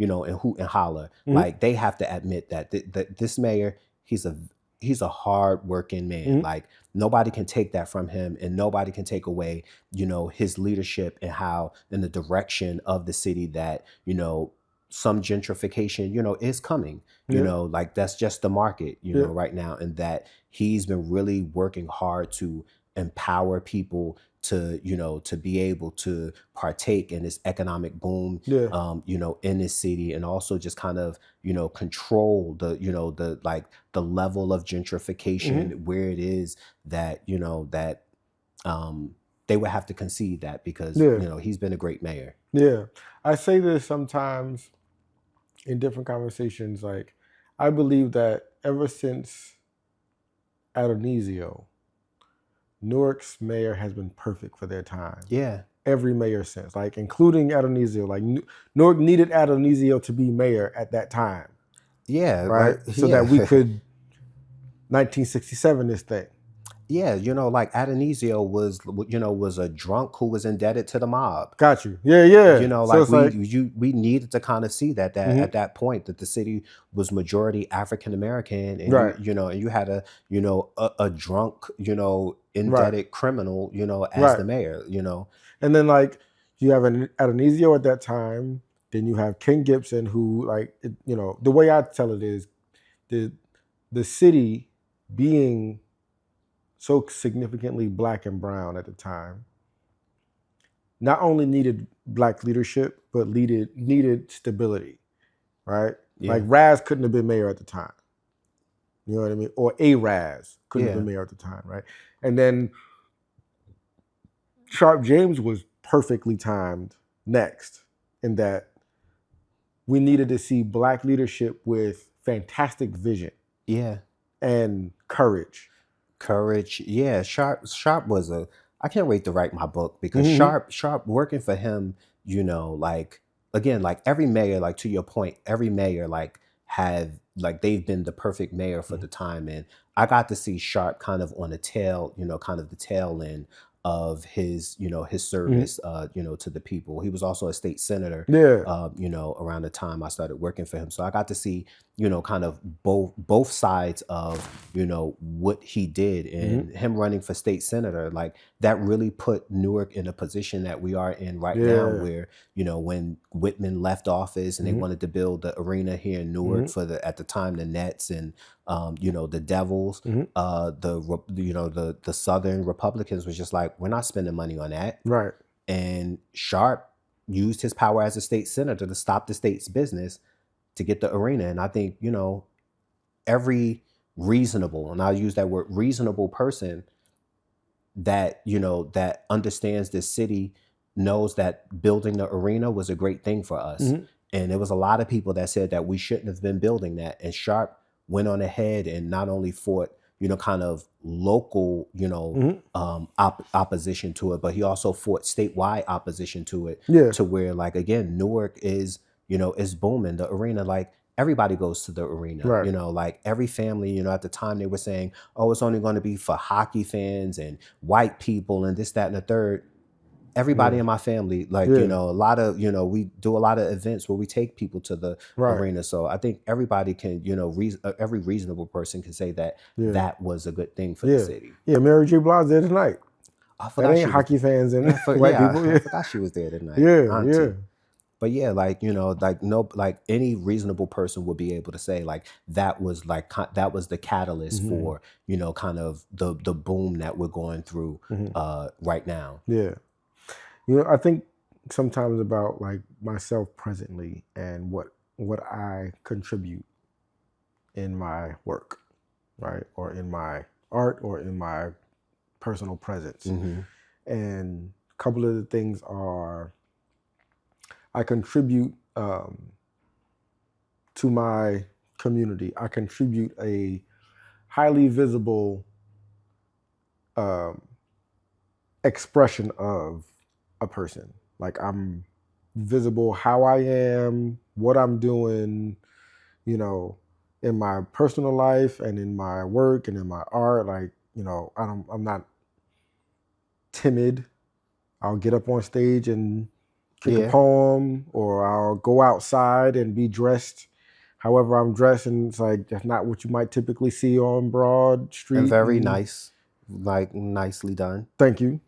Mm-hmm. and hoot and holler, Mm-hmm. like they have to admit that this mayor, he's a hard working man. Mm-hmm. Like nobody can take that from him and nobody can take away, his leadership and how in the direction of the city that, some gentrification, is coming, Yeah. like that's just the market, Yeah. right now. And that he's been really working hard to empower people to, to be able to partake in this economic boom, Yeah. in this city, and also just kind of, control the, the like the level of Mm-hmm. gentrification where it is that, that they would have to concede that because, Yeah. he's been a great mayor. Yeah. I say this sometimes in different conversations. Like, I believe that ever since Adonisio, Newark's mayor has been perfect for their time. Yeah. Every mayor since, like including Adonisio. Like Newark needed Adonisio to be mayor at that time. Yeah. Right. Like, so that we could 1967 this thing. Yeah, like Adonisio was a drunk who was indebted to the mob. Got you. Yeah, yeah. So like we needed to kind of see that at that point that the city was majority African American, and right. and you had a drunk indebted criminal as the mayor. And then like you have an Adonisio at that time. Then you have Ken Gibson, who like the way I tell it is the city being so significantly black and brown at the time not only needed black leadership, but needed stability, right? Yeah. Like Raz couldn't have been mayor at the time. You know what I mean? Or a Raz couldn't have been mayor at the time, right? And then Sharpe James was perfectly timed next in that we needed to see black leadership with fantastic vision. Yeah. And courage. Courage. Yeah, Sharpe was a I can't wait to write my book because Mm-hmm. Sharpe working for him, like again, like every mayor, like to your point, every mayor have like they've been the perfect mayor for the time. And I got to see Sharpe kind of on the tail, kind of the tail end of his Mm-hmm. service to the people. He was also a state senator, Yeah. around the time I started working for him. So I got to see, kind of both sides of what he did, Mm-hmm. and him running for state senator, like that really put Newark in a position that we are in right now, Yeah. where when Whitman left office and they Mm-hmm. wanted to build the arena here in Newark Mm-hmm. for at the time the Nets and the Devils, Mm-hmm. the Southern Republicans was just like, we're not spending money on that. Right. And Sharpe used his power as a state senator to stop the state's business to get the arena. And I think, every reasonable, and I'll use that word, reasonable person that, that understands this city knows that building the arena was a great thing for us. Mm-hmm. And there was a lot of people that said that we shouldn't have been building that. And Sharpe went on ahead and not only fought, kind of local, opposition to it, but he also fought statewide opposition to it, Yeah. to where, like, again, Newark is, is booming. The arena, like, everybody goes to the arena, Right. like every family, at the time they were saying, oh, it's only going to be for hockey fans and white people and this, that, and the third. Everybody in my family, like, Yeah. a lot of, we do a lot of events where we take people to the Right. arena. So I think everybody can, every reasonable person can say that Yeah. that was a good thing for the city. Yeah, Mary J. Blige there tonight. I That forgot ain't hockey fans and white people. I Yeah. forgot she was there tonight. Yeah. Auntie. Yeah. But yeah, like, like no, like any reasonable person would be able to say like that was the catalyst Mhm. for, kind of the boom that we're going through Mhm. right now. Yeah. I think sometimes about like myself presently and what I contribute in my work, right? Or in my art or in my personal presence. Mm-hmm. And a couple of the things are I contribute to my community. I contribute a highly visible expression of a person. Like I'm visible how I am, what I'm doing, in my personal life and in my work and in my art. Like, I'm not timid. I'll get up on stage and kick a poem, or I'll go outside and be dressed however I'm dressed, and it's like that's not what you might typically see on Broad Street. And very nice, like nicely done. Thank you.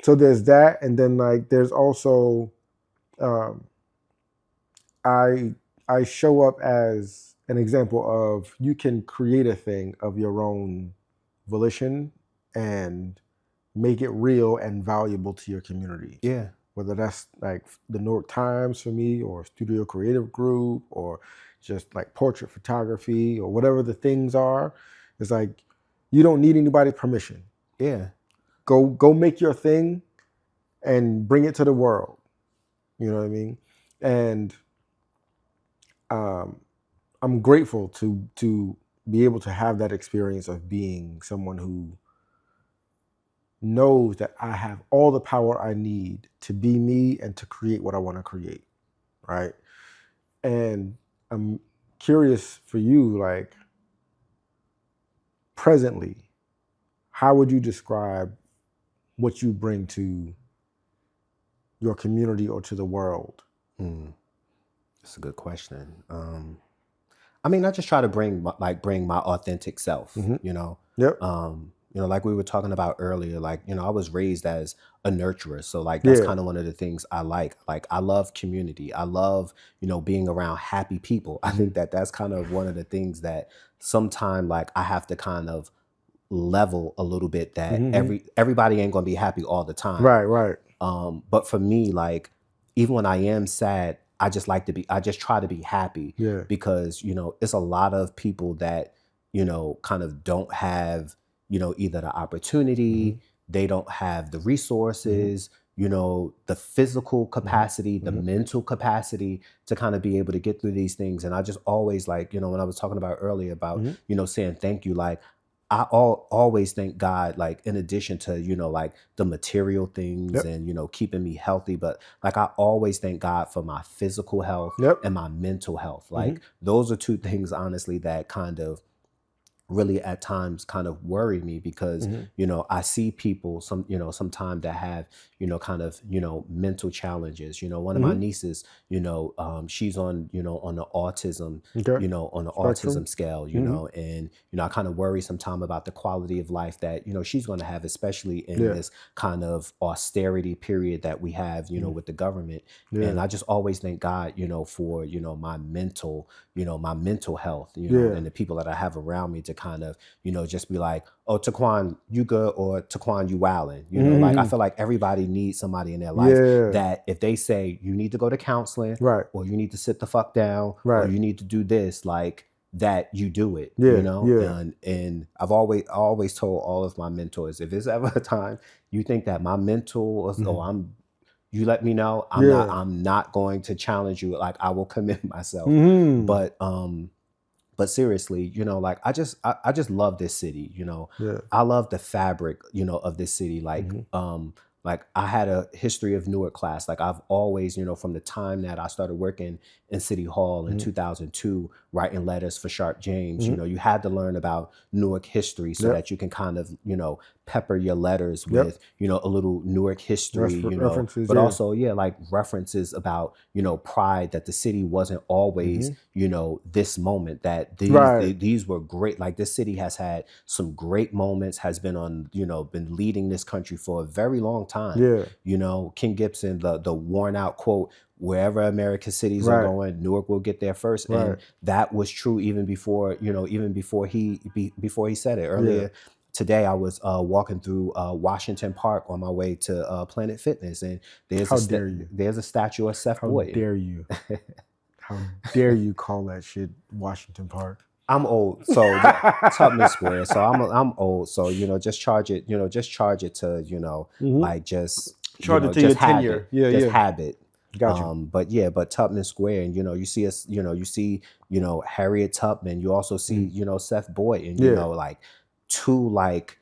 So there's that, and then like there's also I show up as an example of you can create a thing of your own volition and make it real and valuable to your community. Yeah. Whether that's like the New York Times for me, or Studio Creative Group, or just like portrait photography, or whatever the things are. It's like you don't need anybody's permission. Yeah. Go make your thing and bring it to the world. You know what I mean? And I'm grateful to be able to have that experience of being someone who knows that I have all the power I need to be me and to create what I want to create, right? And I'm curious for you, like, presently, how would you describe what you bring to your community or to the world? That's a good question. I mean, I just try to bring my authentic self, Yep. Like we were talking about earlier, like, I was raised as a nurturer. So like, that's kind of one of the things I like. Like, I love community. I love, being around happy people. I think that's kind of one of the things that sometimes like I have to kind of level a little bit, that everybody ain't going to be happy all the time. Right. But for me, like, even when I am sad, I just try to be happy. Yeah. Because, it's a lot of people that, kind of don't have, either the opportunity, they don't have the resources, you know, the physical capacity, the mental capacity to kind of be able to get through these things. And I just always, like, you know, when I was talking about earlier about, you know, saying thank you, like, always thank God, like, in addition to, you know, like the material things and, you know, keeping me healthy, but like, I always thank God for my physical health and my mental health. Like, those are two things, honestly, that kind of really at times kind of worry me, because you know, I see people sometimes that have, you know, kind of, you know, mental challenges. You know, one of my nieces, you know, she's on, you know, on the autism, you know, on the autism scale, you know, and, you know, I kind of worry sometimes about the quality of life that, you know, she's going to have, especially in this kind of austerity period that we have, you know, with the government. And I just always thank God, you know, for, you know, my mental health, you know, and the people that I have around me to kind of, you know, just be like, oh, Taquan, you good, or Taquan, you wildin'. You know, like, I feel like everybody needs somebody in their life that if they say you need to go to counseling, or you need to sit the fuck down, or you need to do this, like, that you do it, you know? And I've always told all of my mentors, if there's ever a time you think that my mental you let me know. I'm not going to challenge you. Like, I will commit myself. But seriously, you know, like, I just love this city, you know. I love the fabric, you know, of this city. Like I had a history of Newark class. Like, I've always, you know, from the time that I started working in City Hall in 2002, writing letters for Sharpe James, you know, you had to learn about Newark history so that you can kind of, you know, pepper your letters with, you know, a little Newark history, you know, but also, like, references about, you know, pride, that the city wasn't always, you know, this moment, that these were great. Like, this city has had some great moments, has been on, you know, been leading this country for a very long time. You know, King Gibson, the worn out quote, wherever American cities are going, Newark will get there first. And that was true even before, you know, before he said it earlier. Today I was walking through Washington Park on my way to Planet Fitness, and there's a statue of Seth Boyd. How dare you? How dare you call that shit Washington Park? I'm old, so Tubman Square. So I'm old, so, you know, just charge it. You know, just charge it to, you know, like, just charge it to just your tenure. Habit. Gotcha. But Tubman Square, and, you know, you see Harriet Tubman. You also see, you know, Seth Boyd, and, you know, like, two, like,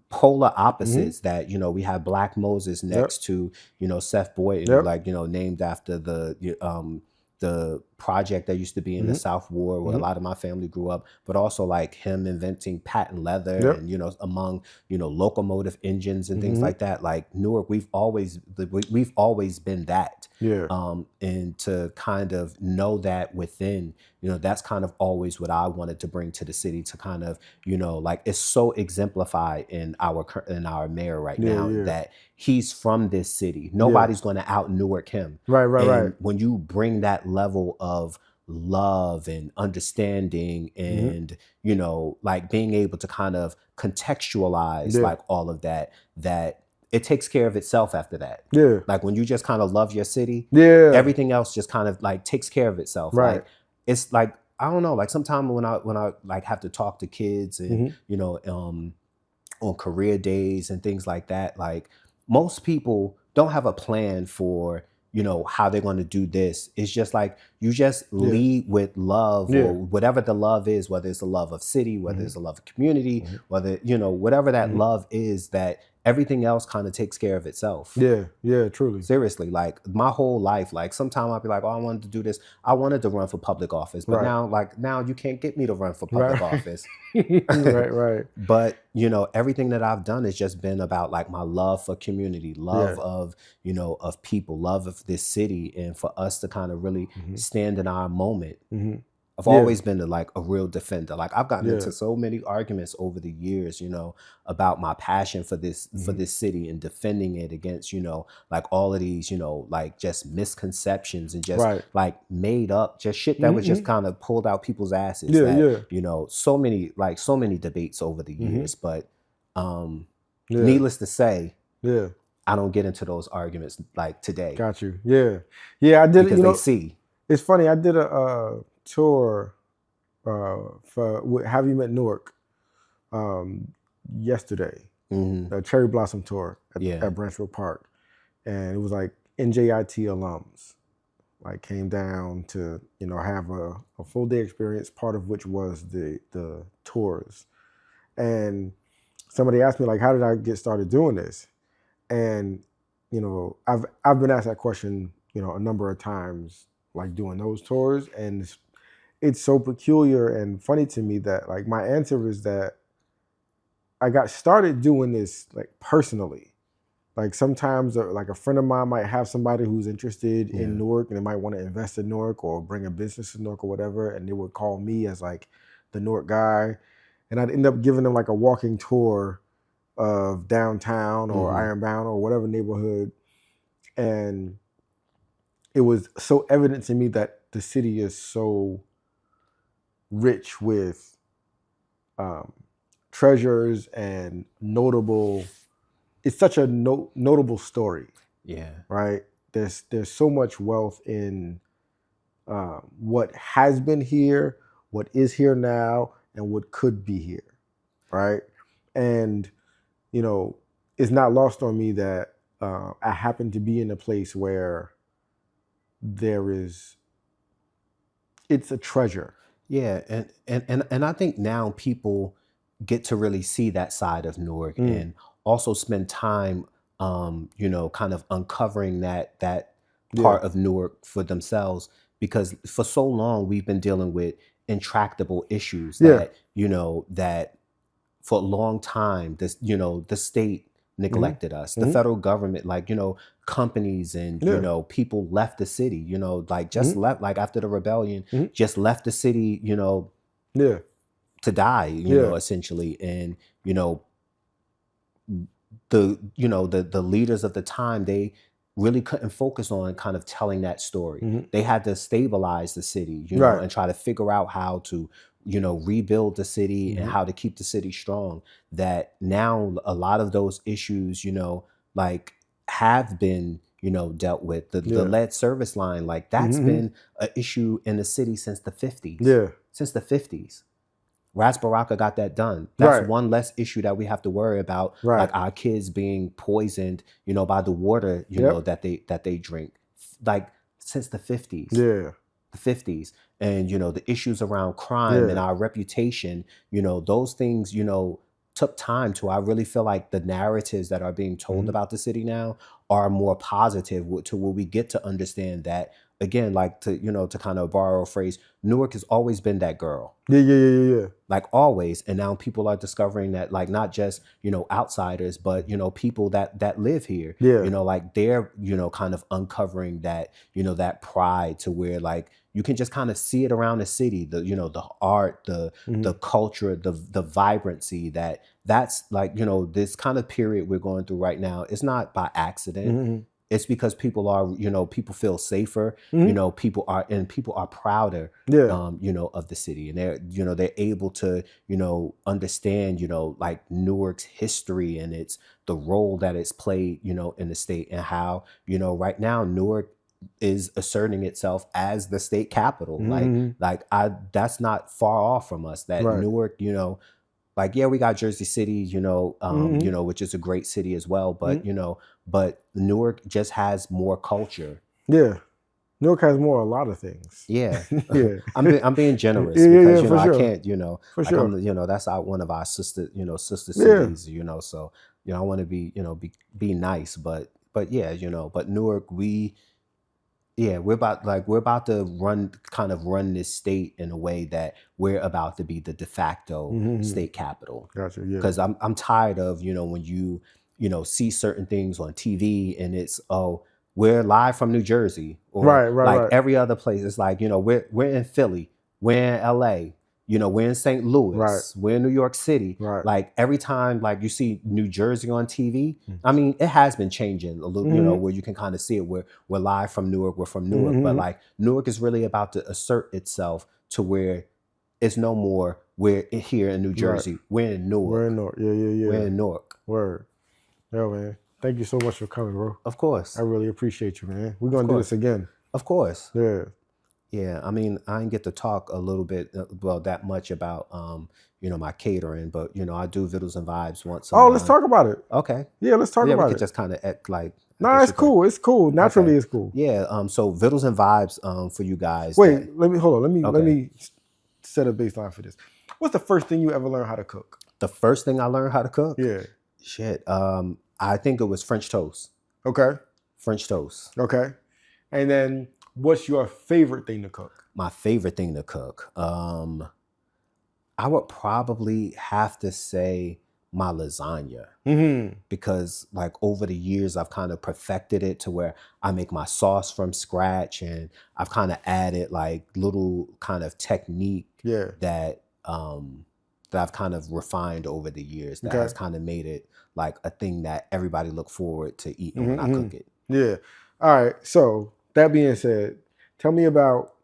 polar opposites that, you know, we have Black Moses next to, you know, Seth Boyd, and like, you know, named after the project that used to be in the South Ward, where a lot of my family grew up, but also, like, him inventing patent leather and, you know, among, you know, locomotive engines and things like that. Like, Newark, we've always been that. And to kind of know that within, you know, that's kind of always what I wanted to bring to the city, to kind of, you know, like, it's so exemplified in our mayor right now that he's from this city. Nobody's going to out Newark him. Right. When you bring that level of love and understanding and, you know, like, being able to kind of contextualize like all of that it takes care of itself after that. Like, when you just kind of love your city, everything else just kind of, like, takes care of itself. Like, it's like, I don't know, like, sometimes when I like have to talk to kids and, you know, on career days and things like that, like, most people don't have a plan for, you know, how they're going to do this. It's just like, you just lead with love, or whatever the love is, whether it's the love of city, whether it's the love of community, whether, you know, whatever that love is, that everything else kind of takes care of itself. Truly. Seriously, like, my whole life, like, sometimes I'll be like, oh, I wanted to do this. I wanted to run for public office, but now you can't get me to run for public office. But, you know, everything that I've done has just been about, like, my love for community, love of, you know, of people, love of this city, and for us to kind of really stand in our moment. I've always been a real defender. Like, I've gotten into so many arguments over the years, you know, about my passion for this city, and defending it against, you know, like, all of these, you know, like, just misconceptions and just like made up just shit that was just kind of pulled out people's asses. You know, so many debates over the years, but needless to say, I don't get into those arguments like today. Got you. I did, because, you know, they see. It's funny. I did a tour for Have You Met Newark yesterday, a cherry blossom tour at Branchville Park, and it was like NJIT alums like came down to, you know, have a full day experience, part of which was the tours. And somebody asked me like, how did I get started doing this? And, you know, I've been asked that question, you know, a number of times, like doing those tours. And it's so peculiar and funny to me that like my answer is that I got started doing this like personally. Like sometimes like a friend of mine might have somebody who's interested in Newark and they might want to invest in Newark or bring a business to Newark or whatever. And they would call me as like the Newark guy. And I'd end up giving them like a walking tour of downtown or Ironbound or whatever neighborhood. And it was so evident to me that the city is so rich with treasures and notable. It's such a notable story. Yeah. Right. There's so much wealth in what has been here, what is here now, and what could be here. Right. And, you know, it's not lost on me that I happen to be in a place where it's a treasure. Yeah. And I think now people get to really see that side of Newark and also spend time, you know, kind of uncovering that part of Newark for themselves, because for so long we've been dealing with intractable issues that, you know, that for a long time, this, you know, the state neglected us, the federal government, like, you know, companies and, you know, people left the city, you know, like just left, like after the rebellion, just left the city, you know, to die, you know, essentially. And, you know, the leaders of the time, they really couldn't focus on kind of telling that story. They had to stabilize the city, you know, and try to figure out how to, you know, rebuild the city and how to keep the city strong. That now a lot of those issues, you know, like have been, you know, dealt with. The lead service line, like that's been an issue in the city since the 50s. Since the 50s. Baraka got that done. That's one less issue that we have to worry about, like our kids being poisoned, you know, by the water, you know, that they drink, like since the 50s. The 50s. And, you know, the issues around crime and our reputation, you know, those things, you know, took time to. I really feel like the narratives that are being told about the city now are more positive, to where we get to understand that, again, like, to, you know, to kind of borrow a phrase, Newark has always been that girl. Like always. And now people are discovering that, like, not just, you know, outsiders, but, you know, people that live here, you know, like they're, you know, kind of uncovering that, you know, that pride, to where like you can just kind of see it around the city, the, you know, the art, the culture, the vibrancy, that's like, you know, this kind of period we're going through right now. It's not by accident. It's because people are, you know, people feel safer, you know, people are prouder, you know, of the city, and they're, you know, they're able to, you know, understand, you know, like Newark's history and the role that it's played, you know, in the state, and how, you know, right now Newark is asserting itself as the state capital. That's not far off from us, that Newark, you know, like, yeah, we got Jersey City, you know, you know, which is a great city as well, but you know, but Newark just has more culture. Newark has more a lot of things. I'm being generous, because you know, I can't, you know, like you know, that's one of our sister cities, you know, so, you know, I want to be, you know, be nice, but yeah, you know, but Newark, we're about to run this state in a way that we're about to be the de facto state capital. Gotcha. Because I'm tired of, you know, when you know, see certain things on TV and it's, oh, we're live from New Jersey, or every other place. It's like, you know, we're in Philly, we're in LA, you know, we're in St. Louis, we're in New York City. Like every time, like you see New Jersey on TV, I mean, it has been changing a little, you know, where you can kind of see it. We're live from Newark, we're from Newark, but like Newark is really about to assert itself to where it's no more we're here in New Jersey, we're in Newark. We're in Newark. We're in Newark. Word. Yo, man. Thank you so much for coming, bro. Of course. I really appreciate you, man. We're gonna do this again. Of course. Yeah. Yeah, I mean, I didn't get to talk a little bit, well, that much about, my catering, but, I do Vittles and Vibes once a Oh, let's month. talk about it. Okay. Yeah, let's talk Yeah, we about could it. just kind of like, I No, guess it's you could. cool. It's cool. Naturally, Okay. it's cool. Yeah. So Vittles and Vibes, for you guys that. Wait, let me hold on. Let Okay. me set a baseline for this. What's the first thing you ever learned how to cook? The first thing I learned how to cook. Yeah. Shit. I think it was French toast. Okay. French toast. Okay. And then, what's your favorite thing to cook? My favorite thing to cook. I would probably have to say my lasagna. Because like over the years I've kind of perfected it to where I make my sauce from scratch, and I've kind of added like little kind of technique that that I've kind of refined over the years that has kind of made it like a thing that everybody look forward to eating when I cook it. Yeah. All right. So that being said, tell me about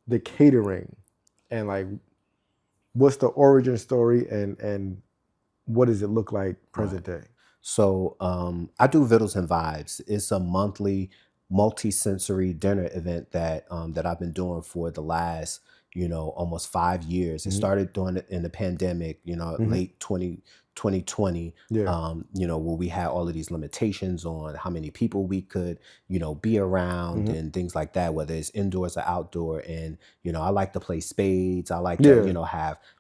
the catering and like what's the origin story and what does it look like present day? So I do Vittles and Vibes. It's a monthly multi-sensory dinner event that that I've been doing for the last, almost 5 years. It started doing it in the pandemic, late 2020, where we had all of these limitations on how many people we could, be around and things like that, whether it's indoors or outdoor. And, I like to play spades. I like to, have, like,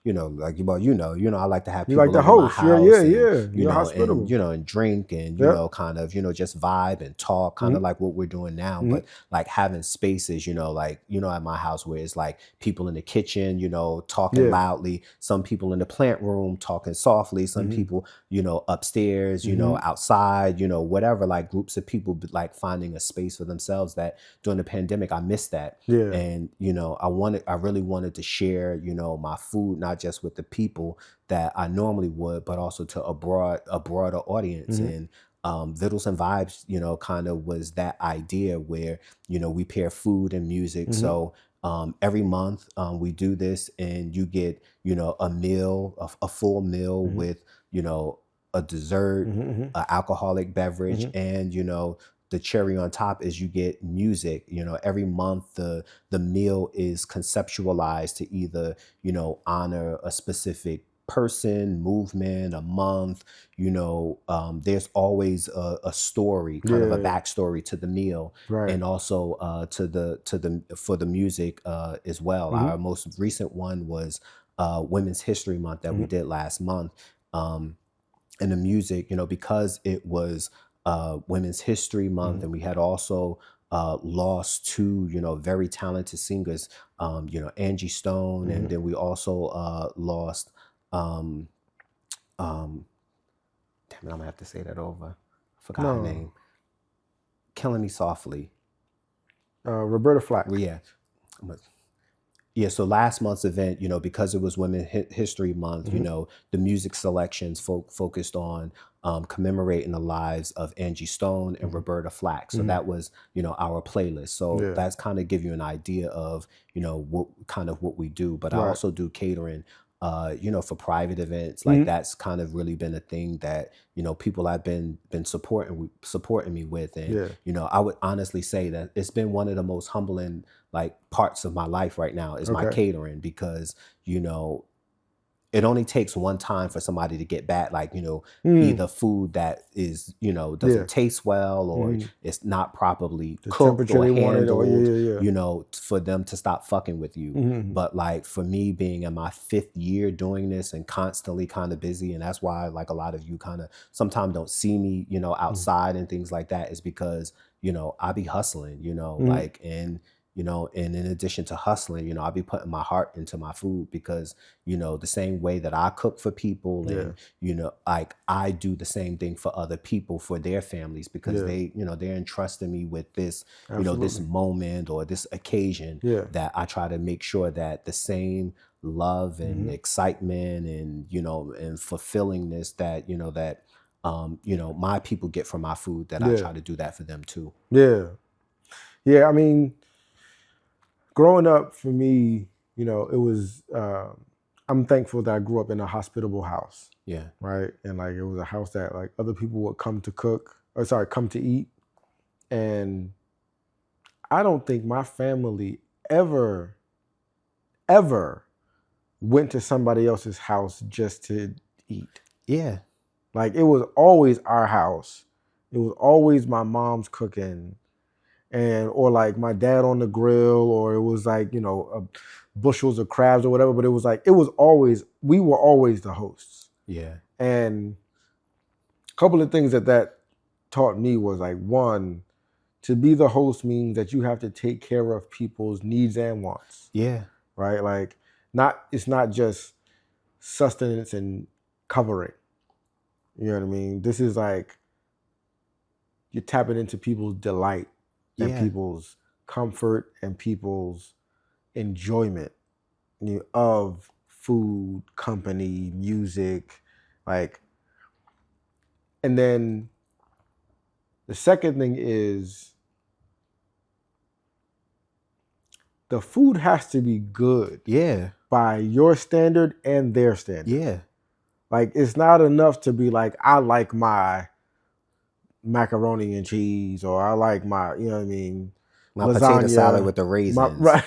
well, I like to have You people like the over my host. house. Yeah. And, You're hospitable. and drink and, kind of, just vibe and talk, kind of like what we're doing now. But like having spaces, like, at my house where it's like people in the kitchen, talking loudly, some people in the plant room talking softly, some people, upstairs, outside, whatever, like groups of people like finding a space for themselves. That during the pandemic, I missed that. And, I really wanted to share, my food, not just with the people that I normally would, but also to a broader audience. And Vittles and Vibes, kind of was that idea where, we pair food and music. So every month we do this, and you get, a meal, a full meal with, a dessert, an alcoholic beverage, and, the cherry on top is you get music. Every month the meal is conceptualized to either, honor a specific person, movement, a month. There's always a story, kind of a backstory to the meal, and also for the music as well. Our most recent one was Women's History Month that we did last month. And the music, because it was Women's History Month, and we had also lost two, very talented singers, Angie Stone, and then we also lost, damn it, I'm gonna have to say that over. I forgot her name. Killing Me Softly. Roberta Flack. Yeah. Yeah, so last month's event, because it was Women's History Month, the music selections focused on commemorating the lives of Angie Stone and Roberta Flack. So that was, our playlist. So that's kind of give you an idea of, what we do. But I also do catering, for private events. Like that's kind of really been a thing that, people have been supporting me with. And, I would honestly say that it's been one of the most humbling like parts of my life right now is my catering, because, it only takes one time for somebody to get bad, like, either food that is, doesn't taste well, or it's not properly cooked or handled, for them to stop fucking with you. But like for me being in my 5th year doing this and constantly kind of busy, and that's why like a lot of you kind of sometimes don't see me, outside and things like that, is because, I be hustling, like, and in addition to hustling, I'll be putting my heart into my food, because, the same way that I cook for people, and, like I do the same thing for other people, for their families, because they, they're entrusting me with this, this moment or this occasion, that I try to make sure that the same love and excitement and, and fulfillingness that, that, my people get from my food, that I try to do that for them too. Yeah. I mean, growing up for me, it was, I'm thankful that I grew up in a hospitable house. Yeah. Right. And like, it was a house that like other people would come to eat. And I don't think my family ever went to somebody else's house just to eat. Yeah. Like, it was always our house. It was always my mom's cooking, or like my dad on the grill, or it was like, bushels of crabs or whatever. But it was always, we were always the hosts. Yeah. And a couple of things that taught me was, like, one, to be the host means that you have to take care of people's needs and wants. Yeah. Right? Like, it's not just sustenance and covering. You know what I mean? This is like, you're tapping into people's delight and people's comfort and people's enjoyment of food, company, music, like. And then the second thing is, the food has to be good. Yeah. By your standard and their standard. Yeah. Like, it's not enough to be like, I like my macaroni and cheese, or I like my, you know what I mean, my lasagna, potato salad with the raisins. Right.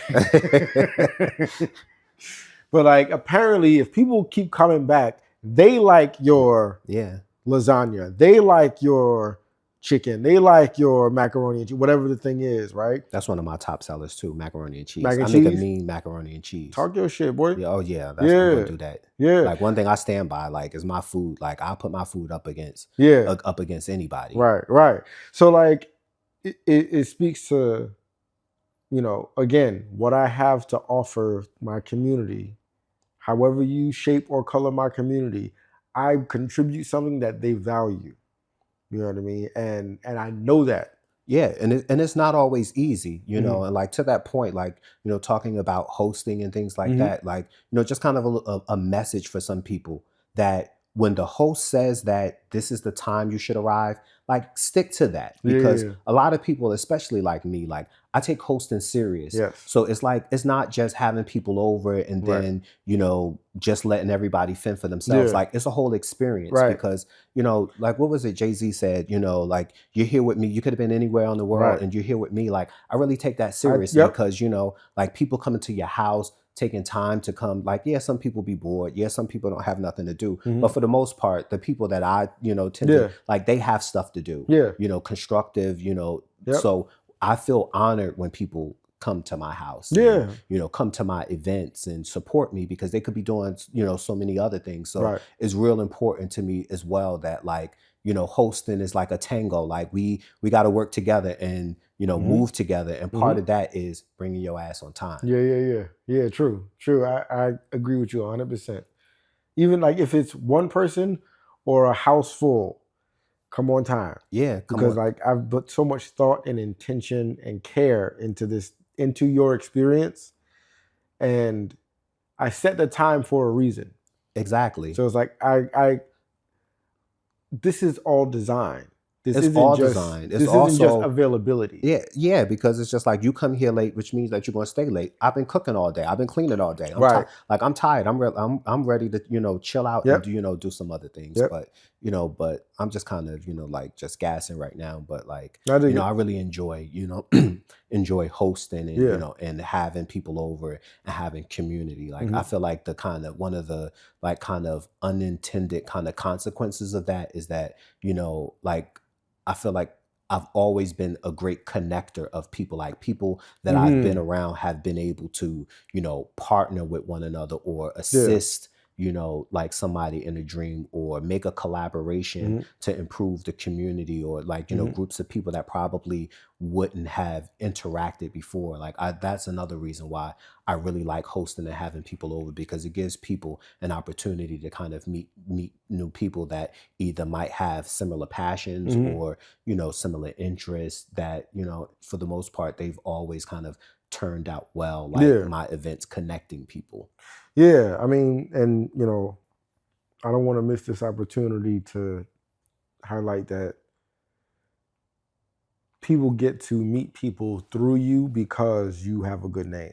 But like, apparently, if people keep coming back, they like your lasagna. They like your chicken. They like your macaroni and cheese, whatever the thing is, right? That's one of my top sellers too, macaroni and cheese. Mac and I cheese? make a mean macaroni and cheese. Talk your shit, boy. Yeah, oh yeah, I'm gonna do that. Yeah. Like, one thing I stand by, like, is my food. Like, I'll put my food up against anybody. Right. So like, it speaks to, again, what I have to offer my community. However you shape or color my community, I contribute something that they value. You know what I mean? And I know that. Yeah, and it's not always easy, and like, to that point, like, talking about hosting and things like that, like, just kind of a message for some people, that when the host says that this is the time you should arrive, like, stick to that, because a lot of people, especially like me, like, I take hosting serious. Yes. So it's like, it's not just having people over and then, just letting everybody fend for themselves. Like, it's a whole experience, because, like, what was it Jay-Z said, like, you're here with me. You could have been anywhere in the world and you're here with me. Like, I really take that seriously, because, like, people coming to your house, taking time to come, like, some people be bored. Some people don't have nothing to do. But for the most part, the people that I, tend to, like, they have stuff to do, constructive, so I feel honored when people come to my house, and, come to my events and support me, because they could be doing, so many other things. So it's real important to me as well that, like, hosting is like a tango. Like, we got to work together and, move together. And part of that is bringing your ass on time. Yeah. True. I agree with you 100%. Even like, if it's one person or a house full, come on time. Yeah. Because like, I've put so much thought and intention and care into your experience. And I set the time for a reason. Exactly. So it's like, this is all design. This isn't just availability. Yeah, because it's just like, you come here late, which means that you're going to stay late. I've been cooking all day. I've been cleaning all day. I'm tired. I'm ready to chill out and do some other things. But but I'm just kind of like, just gassing right now. But like, I really enjoy enjoy hosting and and having people over and having community. Like, I feel like one of the like, kind of unintended kind of consequences of that is that like, I feel like I've always been a great connector of people. Like, people that I've been around have been able to, partner with one another, or assist, like, somebody in a dream, or make a collaboration to improve the community, or like, groups of people that probably wouldn't have interacted before. Like, that's another reason why I really like hosting and having people over, because it gives people an opportunity to kind of meet new people that either might have similar passions or, similar interests, that, for the most part, they've always kind of turned out well, like my events connecting people. Yeah, I mean, and I don't want to miss this opportunity to highlight that people get to meet people through you because you have a good name.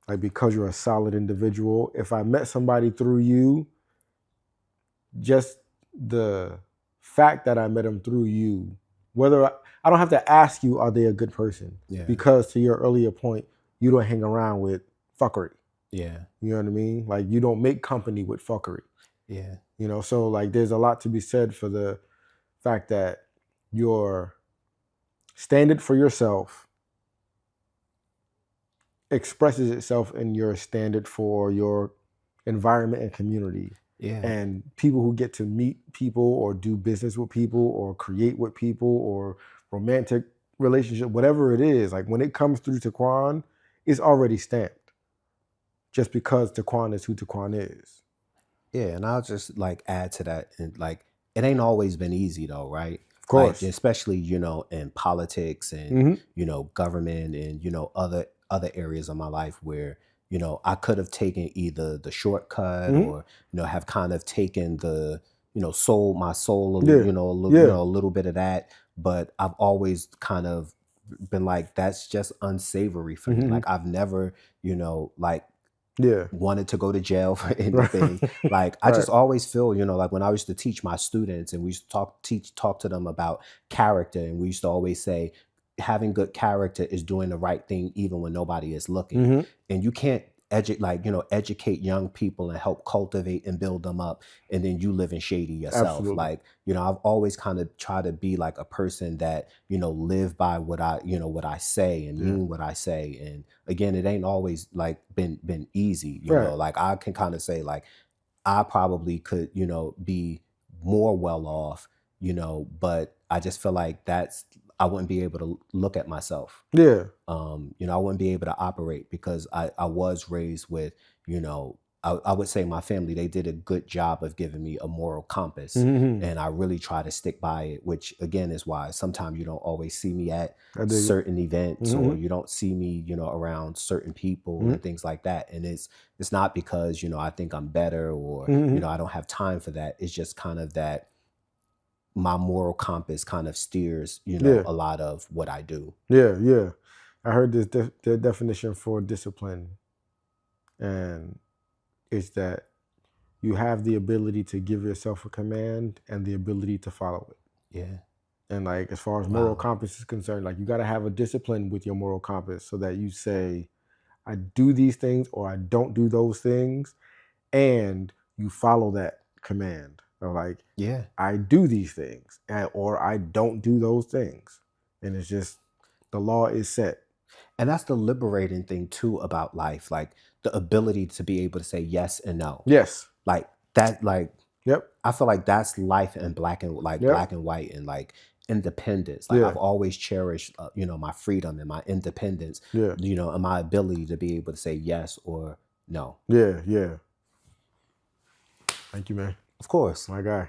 Like, because you're a solid individual. If I met somebody through you, just the fact that I met them through you I don't have to ask you, are they a good person? Yeah. Because to your earlier point, you don't hang around with fuckery. Yeah. You know what I mean? Like, you don't make company with fuckery. Yeah. You know, so like there's a lot to be said for the fact that your standard for yourself expresses itself in your standard for your environment and community. Yeah. And people who get to meet people or do business with people or create with people or romantic relationship, whatever it is, like when it comes through Taquan, it's already stamped just because Taquan is who Taquan is. Yeah, and I'll just like add to that, and like it ain't always been easy though, right? Of course. Like, especially, you know, in politics and you know, government and, you know, other areas of my life where, you know, I could have taken either the shortcut or, you know, have kind of taken the, you know, sold my soul a little, you know, a little bit of that. But I've always kind of been like, that's just unsavory for me. Like, I've never, you know, like wanted to go to jail for anything. Like, I just always feel, you know, like when I used to teach my students and we used to talk to them about character, and we used to always say, having good character is doing the right thing even when nobody is looking. And you can't educate young people and help cultivate and build them up, and then you live in shady yourself. Absolutely. Like, you know, I've always kind of tried to be like a person that, you know, live by what I say and mean what I say. And again, it ain't always like been easy, you know. Like, I can kind of say like I probably could, you know, be more well off, you know, but I just feel like I wouldn't be able to look at myself. You know, I wouldn't be able to operate because I was raised with, you know, I would say my family, they did a good job of giving me a moral compass, and I really try to stick by it, which again is why sometimes you don't always see me at certain events or you don't see me, you know, around certain people and things like that. And it's not because, you know, I think I'm better or, you know, I don't have time for that. It's just kind of that my moral compass kind of steers, you know, a lot of what I do. Yeah. I heard this the definition for discipline, and it's that you have the ability to give yourself a command and the ability to follow it. Yeah. And like, as far as moral compass is concerned, like, you got to have a discipline with your moral compass so that you say, I do these things or I don't do those things, and you follow that command. Or like, I do these things or I don't do those things. And it's just, the law is set. And that's the liberating thing too about life, like the ability to be able to say yes and no. Yes. Like that, like, I feel like that's life in black and black and white, and like independence. Like, I've always cherished, you know, my freedom and my independence, you know, and my ability to be able to say yes or no. Yeah. Thank you, man. Of course. My guy.